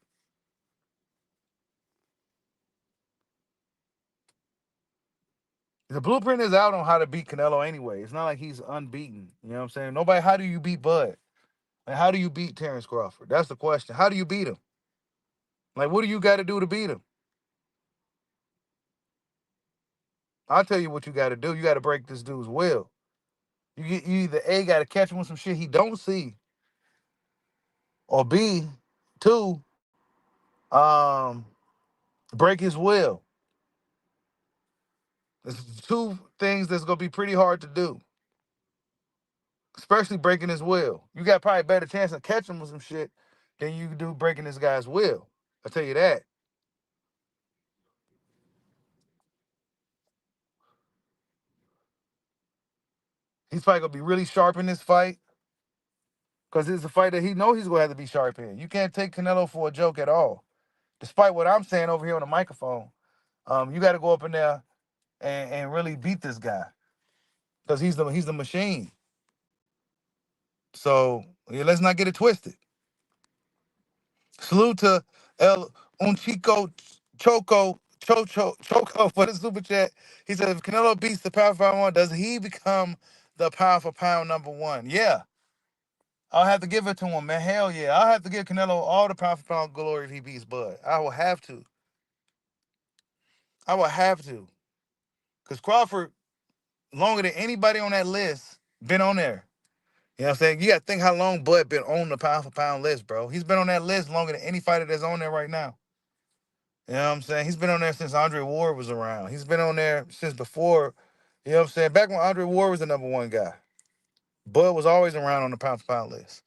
The blueprint is out on how to beat Canelo anyway. It's not like he's unbeaten. You know what I'm saying? How do you beat Bud? Like, how do you beat Terrence Crawford? That's the question. How do you beat him? Like, what do you got to do to beat him? I'll tell you what you got to do. You got to break this dude's will. You either A, got to catch him with some shit he don't see, or B, 2, break his will. There's 2 things that's going to be pretty hard to do, especially breaking his will. You got probably a better chance of catching him with some shit than you do breaking this guy's will. I'll tell you that. He's probably going to be really sharp in this fight because it's a fight that he knows he's going to have to be sharp in. You can't take Canelo for a joke at all. Despite what I'm saying over here on the microphone, you got to go up in there and really beat this guy because he's the machine. So yeah, let's not get it twisted. Salute to El Unchico Choco for the super chat. He said, if Canelo beats the pound for pound one, does he become the pound for pound #1? Yeah. I'll have to give it to him, man. Hell yeah. I'll have to give Canelo all the pound for pound glory if he beats Bud. I will have to. Because Crawford, longer than anybody on that list, been on there. You know what I'm saying? You got to think how long Bud been on the pound for pound list, bro. He's been on that list longer than any fighter that's on there right now. You know what I'm saying? He's been on there since Andre Ward was around. He's been on there since before, you know what I'm saying? Back when Andre Ward was the #1 guy. Bud was always around on the pound for pound list.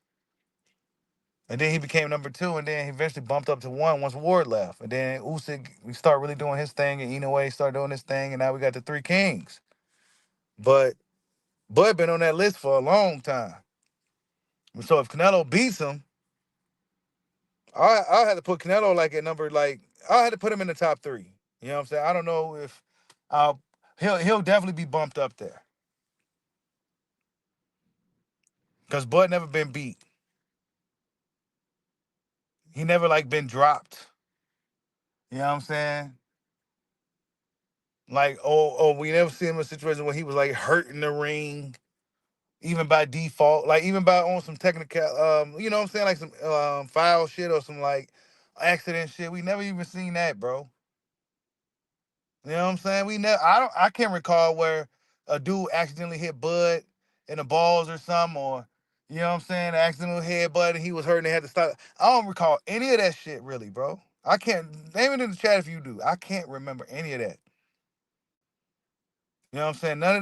And then he became #2, and then he eventually bumped up to 1 once Ward left. And then Usyk, we started really doing his thing, and Inoue started doing his thing, and now we got the 3 kings. But Bud been on that list for a long time. So if Canelo beats him, I'll have to put Canelo I'll have to put him in the top 3. You know what I'm saying? I don't know if he'll definitely be bumped up there. Because Bud never been beat. He never been dropped. You know what I'm saying? We never see him in a situation where he was hurt in the ring, even by default, even by on some technical, you know what I'm saying, some foul shit or some accident shit. We never even seen that, bro. You know what I'm saying? I can't recall where a dude accidentally hit Bud in the balls or something, or you know what I'm saying, accidental headbutt and he was hurt and they had to stop. I don't recall any of that shit really, bro. I can't name it in the chat if you do. I can't remember any of that. You know what I'm saying? None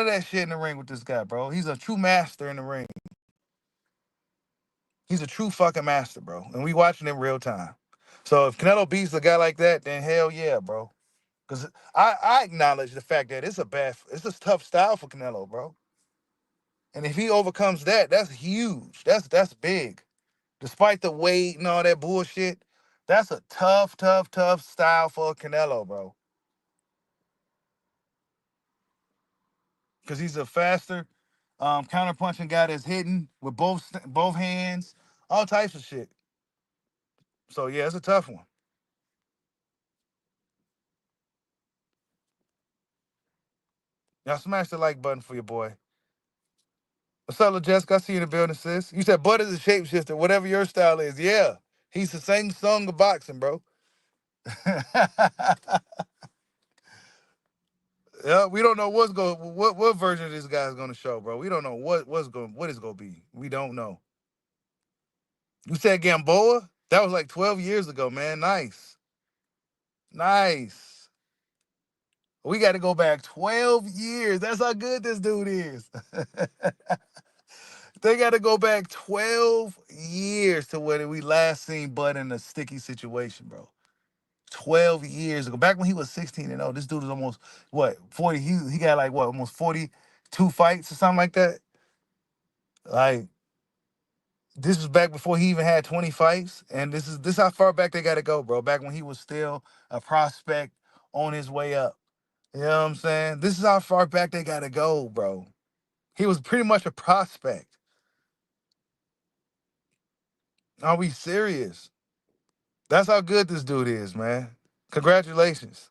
of that shit in the ring with this guy, bro. He's a true master in the ring. He's a true fucking master, bro. And we watching in real time. So if Canelo beats a guy like that, then hell yeah, bro. Because I acknowledge the fact that it's a tough style for Canelo, bro. And if he overcomes that, that's huge. That's big. Despite the weight and all that bullshit, that's a tough style for Canelo, bro. Because he's a faster, counter-punching guy that's hitting with both hands, all types of shit. So yeah, it's a tough one. Y'all smash the like button for your boy. What's up, Jessica? I see you in the building, sis. You said Bud is a shapeshifter, whatever your style is. Yeah, he's the same song of boxing, bro. Yeah, we don't know what version of this guy's gonna show, bro. We don't know what it's gonna be. We don't know. You said Gamboa? That was like 12 years ago, man. Nice. We got to go back 12 years. That's how good this dude is. They got to go back 12 years to when we last seen Bud in a sticky situation, bro. 12 years ago. Back when he was 16 and 0, this dude was almost, what, 40? He got like, what, almost 42 fights or something like that? Like, this was back before he even had 20 fights. And this is how far back they got to go, bro. Back when he was still a prospect on his way up. You know what I'm saying? This is how far back they got to go, bro. He was pretty much a prospect. Are we serious? That's how good this dude is, man. Congratulations.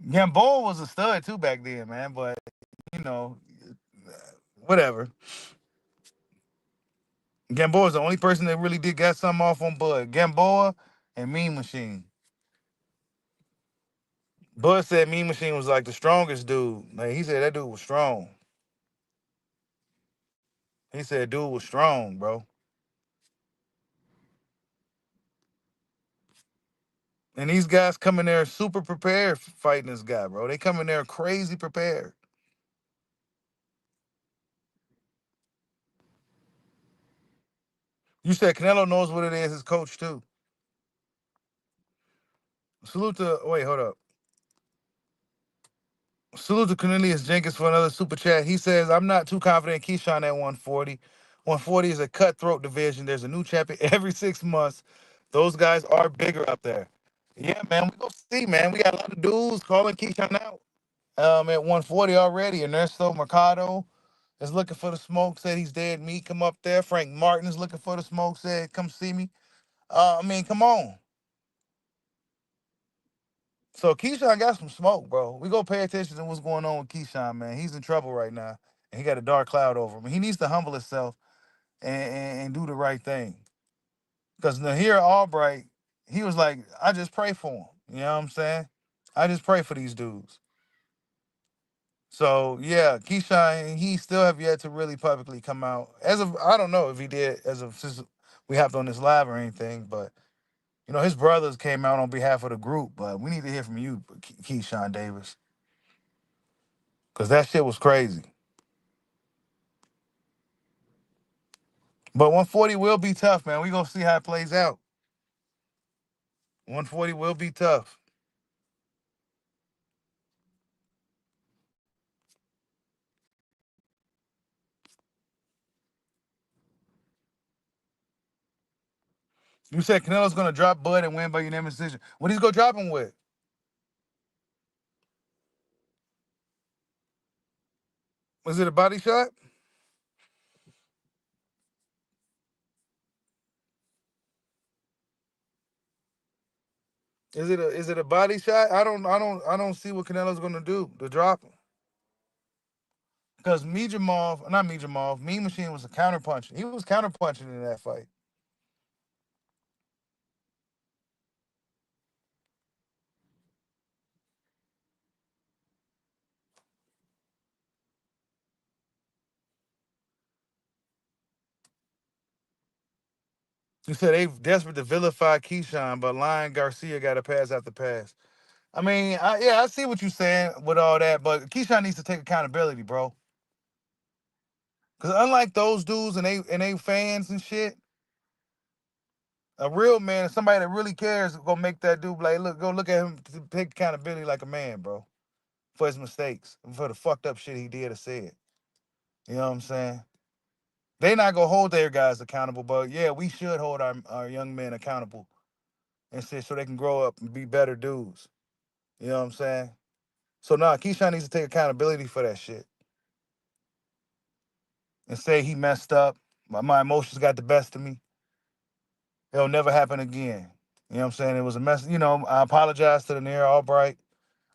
Gamboa was a stud too back then, man. But you know, whatever. Gamboa is the only person that really did got something off on Bud. Gamboa and Mean Machine. Bud said Mean Machine was like the strongest dude. Like he said that dude was strong. He said dude was strong, bro. And these guys come in there super prepared fighting this guy, bro. They come in there crazy prepared. You said Canelo knows what it is, his coach too. Salute to, wait, hold up. Salute to Cornelius Jenkins for another super chat. He says, I'm not too confident in Keyshawn at 140. 140 is a cutthroat division. There's a new champion every 6 months. Those guys are bigger up there. Yeah, man, we gonna see, man. We got a lot of dudes calling Keyshawn out at 140 already. Ernesto Mercado is looking for the smoke, said he's dead meat. Come up there. Frank Martin is looking for the smoke, said come see me. I mean, come on. So Keyshawn got some smoke, bro. We go pay attention to what's going on with Keyshawn, man. He's in trouble right now, and he got a dark cloud over him. He needs to humble himself and do the right thing. Because Nahir Albright, he was like, I just pray for him. You know what I'm saying? I just pray for these dudes. So yeah, Keyshawn, he still have yet to really publicly come out. As of, I don't know if he did as of since we hopped on this live or anything, but you know, his brothers came out on behalf of the group. But we need to hear from you, Keyshawn Davis. Because that shit was crazy. But 140 will be tough, man. We going to see how it plays out. 140 will be tough. You said Canelo's going to drop Bud and win by unanimous decision. What he's going to drop him with? Was it a body shot? Is it a body shot? I don't see what Canelo's going to do to drop him. Because Mean Machine was a counterpuncher. He was counterpunching in that fight. You said they desperate to vilify Keyshawn, but Lion Garcia got a pass after pass. I mean, I see what you're saying with all that, but Keyshawn needs to take accountability, bro. Cause unlike those dudes and they fans and shit, a real man, somebody that really cares, gonna make that dude like, look, go look at him to take accountability like a man, bro, for his mistakes, for the fucked up shit he did or said. You know what I'm saying? They not gonna hold their guys accountable, but yeah, we should hold our young men accountable and shit so they can grow up and be better dudes. You know what I'm saying? So nah, Keyshawn needs to take accountability for that shit and say he messed up. My emotions got the best of me. It'll never happen again. You know what I'm saying? It was a mess. You know, I apologize to the near Albright,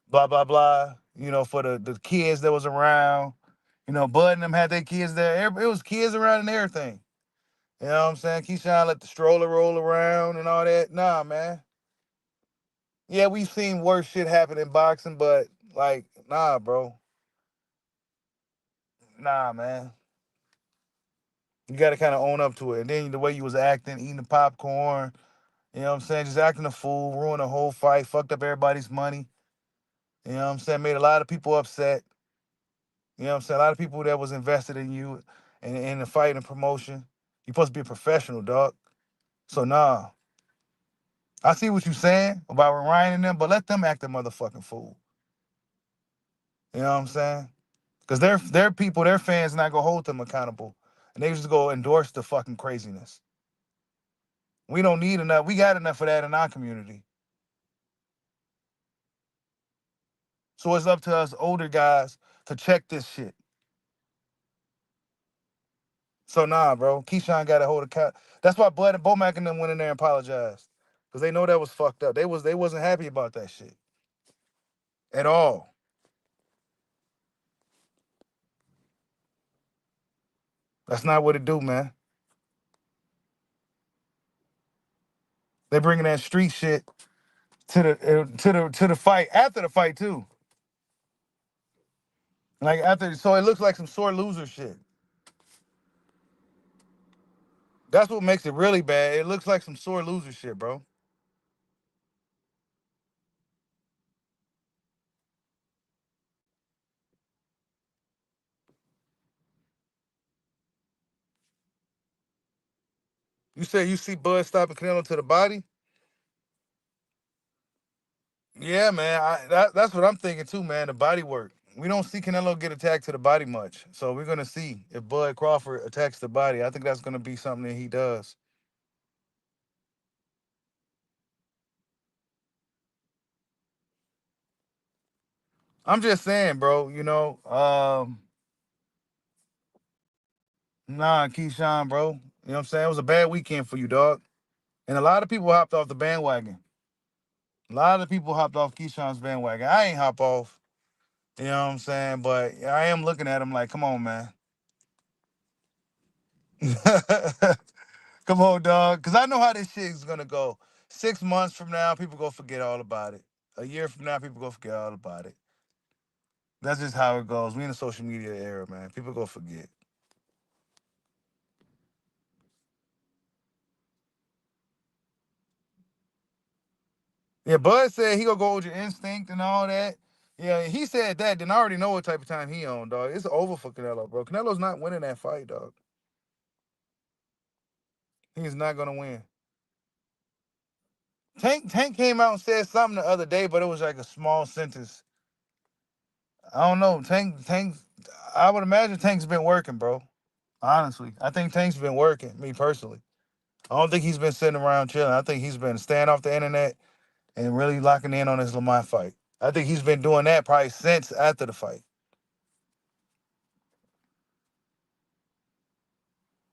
blah, blah, blah. You know, for the kids that was around. You know, Bud and them had their kids there. It was kids around and everything. You know what I'm saying? Keyshawn let the stroller roll around and all that. Nah, man. Yeah, we've seen worse shit happen in boxing, but like, nah, bro. Nah, man. You got to kind of own up to it. And then the way you was acting, eating the popcorn, you know what I'm saying? Just acting a fool, ruined the whole fight, fucked up everybody's money. You know what I'm saying? Made a lot of people upset. You know what I'm saying? A lot of people that was invested in you and in the fight and promotion. You're supposed to be a professional, dog. So, nah. I see what you're saying about Ryan and them, but let them act a motherfucking fool. You know what I'm saying? Because their people, their fans not going to hold them accountable. And they just go endorse the fucking craziness. We don't need enough. We got enough of that in our community. So it's up to us older guys to check this shit. So nah, bro. Keyshawn got to hold account. That's why Bud and Bomac and them went in there and apologized. Because they know that was fucked up. They wasn't happy about that shit. At all. That's not what it do, man. They bringing that street shit to the fight, after the fight too. Like after, so it looks like some sore loser shit. That's what makes it really bad. It looks like some sore loser shit, bro. You say you see Bud stopping Canelo to the body? Yeah, man. That's what I'm thinking too, man. The body work. We don't see Canelo get attacked to the body much. So we're gonna see if Bud Crawford attacks the body. I think that's gonna be something that he does. I'm just saying, bro, you know, nah, Keyshawn, bro. You know what I'm saying? It was a bad weekend for you, dog. And a lot of people hopped off the bandwagon. A lot of people hopped off Keyshawn's bandwagon. I ain't hop off. You know what I'm saying? But I am looking at him like, come on, man. Come on, dog. Because I know how this shit is going to go. 6 months from now, people going to forget all about it. A year from now, people going to forget all about it. That's just how it goes. We in the social media era, man. People going to forget. Yeah, Bud said he going to go with your instinct and all that. Yeah, he said that. Then I already know what type of time he on, dog. It's over for Canelo, bro. Canelo's not winning that fight, dog. He's not going to win. Tank came out and said something the other day, but it was like a small sentence. I don't know. Tank. I would imagine Tank's been working, bro. Honestly, I think Tank's been working. Me personally, I don't think he's been sitting around chilling. I think he's been staying off the internet and really locking in on his Lamont fight. I think he's been doing that probably since after the fight.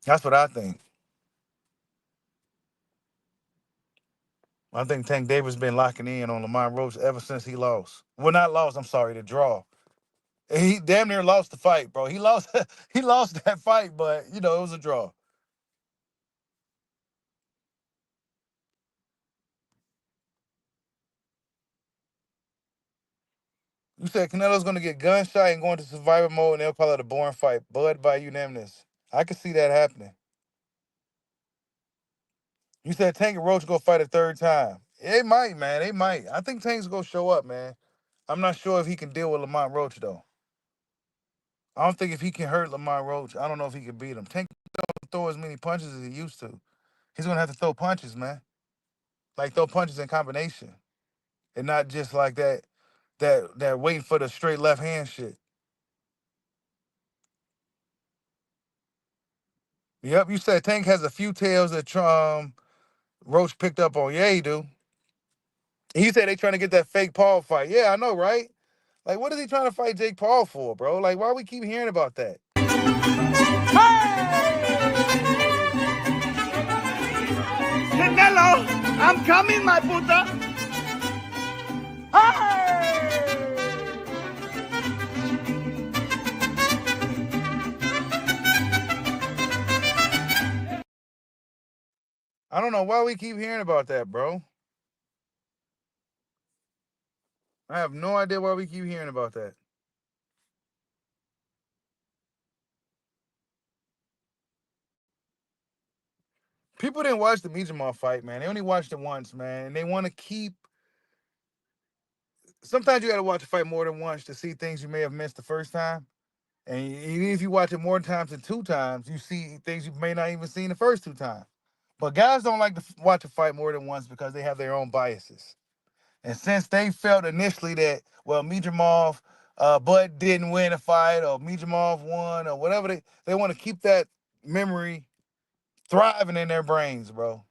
That's what I think. I think Tank Davis been locking in on Lamont Roach ever since he lost. Well, not lost. I'm sorry, the draw. He damn near lost the fight, bro. He lost. He lost that fight, but you know it was a draw. You said Canelo's gonna get gunshot and go into survivor mode, and they'll call it a boring fight. Bud by unanimous. I could see that happening. You said Tank and Roach gonna fight a third time. It might, man. They might. I think Tank's gonna show up, man. I'm not sure if he can deal with Lamont Roach though. I don't think if he can hurt Lamar Roach, I don't know if he can beat him. Tank don't throw as many punches as he used to. He's gonna have to throw punches, man. Like throw punches in combination, and not just like that waiting for the straight left hand shit. Yep, you said Tank has a few tails that Roach picked up on. Yeah, he do. He said they trying to get that fake Paul fight. Yeah, I know, right? Like, what is he trying to fight Jake Paul for, bro? Like, why we keep hearing about that? Canelo, I'm coming, my puta. I don't know why we keep hearing about that, bro. I have no idea why we keep hearing about that. People didn't watch the Mijamal fight, man. They only watched it once, man. And they want to keep. Sometimes you got to watch a fight more than once to see things you may have missed the first time. And even if you watch it more times than 2 times, you see things you may not even seen the first 2 times. But guys don't like to watch a fight more than once because they have their own biases. And since they felt initially that, well, Mijamal, Bud didn't win a fight, or Mijamal won, or whatever, they want to keep that memory thriving in their brains, bro.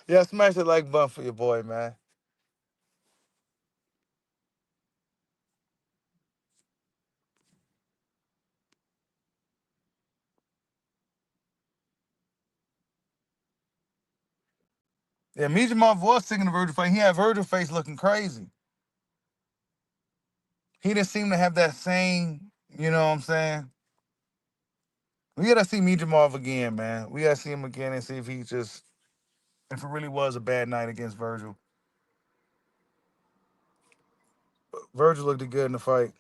Yeah, smash the like button for your boy, man. Yeah, Mijamal was singing the Virgil face. He had Virgil face looking crazy. He didn't seem to have that same, you know what I'm saying? We gotta see Mijamal again, man. We gotta see him again and see if he just, if it really was a bad night against Virgil. Virgil looked good in the fight.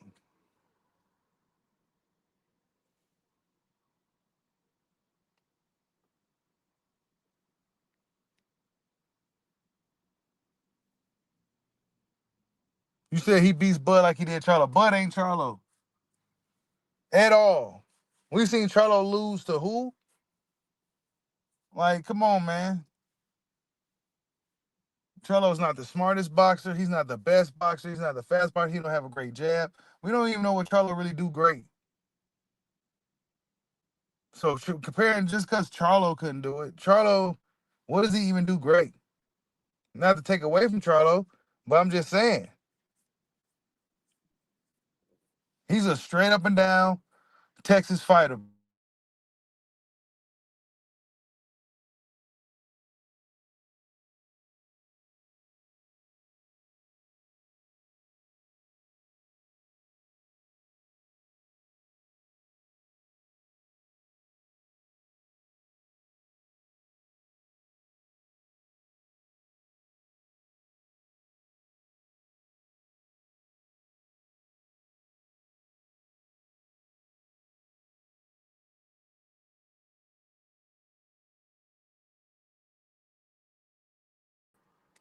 You said he beats Bud like he did Charlo. Bud ain't Charlo at all. We seen Charlo lose to who? Like, come on, man. Charlo's not the smartest boxer. He's not the best boxer. He's not the fast boxer. He don't have a great jab. We don't even know what Charlo really do great. So comparing just because Charlo couldn't do it, Charlo, what does he even do great? Not to take away from Charlo, but I'm just saying. He's a straight up and down Texas fighter.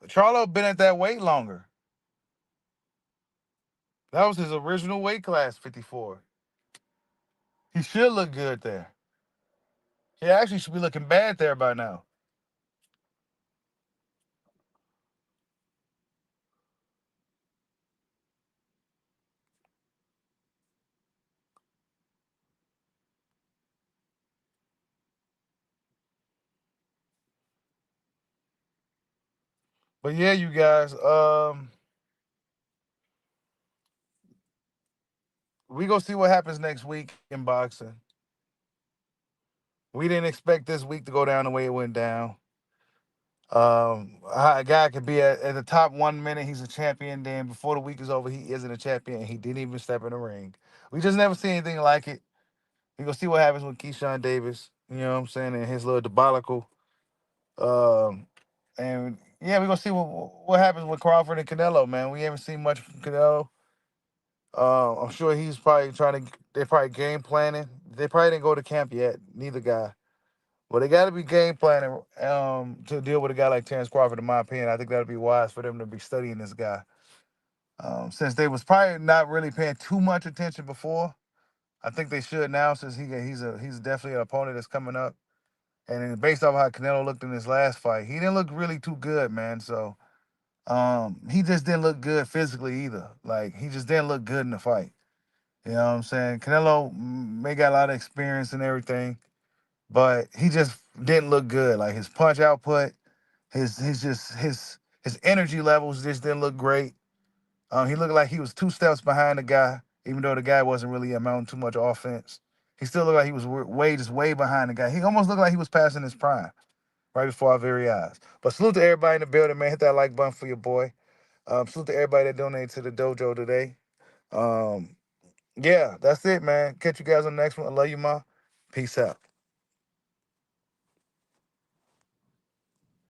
Charlo been at that weight longer. That was his original weight class, 54. He should look good there. He actually should be looking bad there by now. But yeah, you guys, we gonna see what happens next week in boxing. We didn't expect this week to go down the way it went down. A guy could be at the top 1 minute, he's a champion. Then before the week is over, he isn't a champion. And he didn't even step in the ring. We just never see anything like it. We gonna see what happens with Keyshawn Davis. You know what I'm saying? And his little debacle. And yeah, we gonna see what happens with Crawford and Canelo, man. We haven't seen much from Canelo. I'm sure he's probably they're probably game planning. They probably didn't go to camp yet, neither guy. But they got to be game planning to deal with a guy like Terrence Crawford, in my opinion. I think that would be wise for them to be studying this guy. Since they was probably not really paying too much attention before, I think they should now, since he's definitely an opponent that's coming up. And then based off how Canelo looked in his last fight, he didn't look really too good, man. So he just didn't look good physically either. Like, he just didn't look good in the fight. You know what I'm saying? Canelo may got a lot of experience and everything, but he just didn't look good. Like, his punch output, his energy levels just didn't look great. He looked like he was 2 steps behind the guy, even though the guy wasn't really amounting too much offense. He still looked like he was way behind the guy. He almost looked like he was passing his prime right before our very eyes. But salute to everybody in the building, man. Hit that like button for your boy. Salute to everybody that donated to the dojo today. Yeah, that's it, man. Catch you guys on the next one. I love you, Ma. Peace out.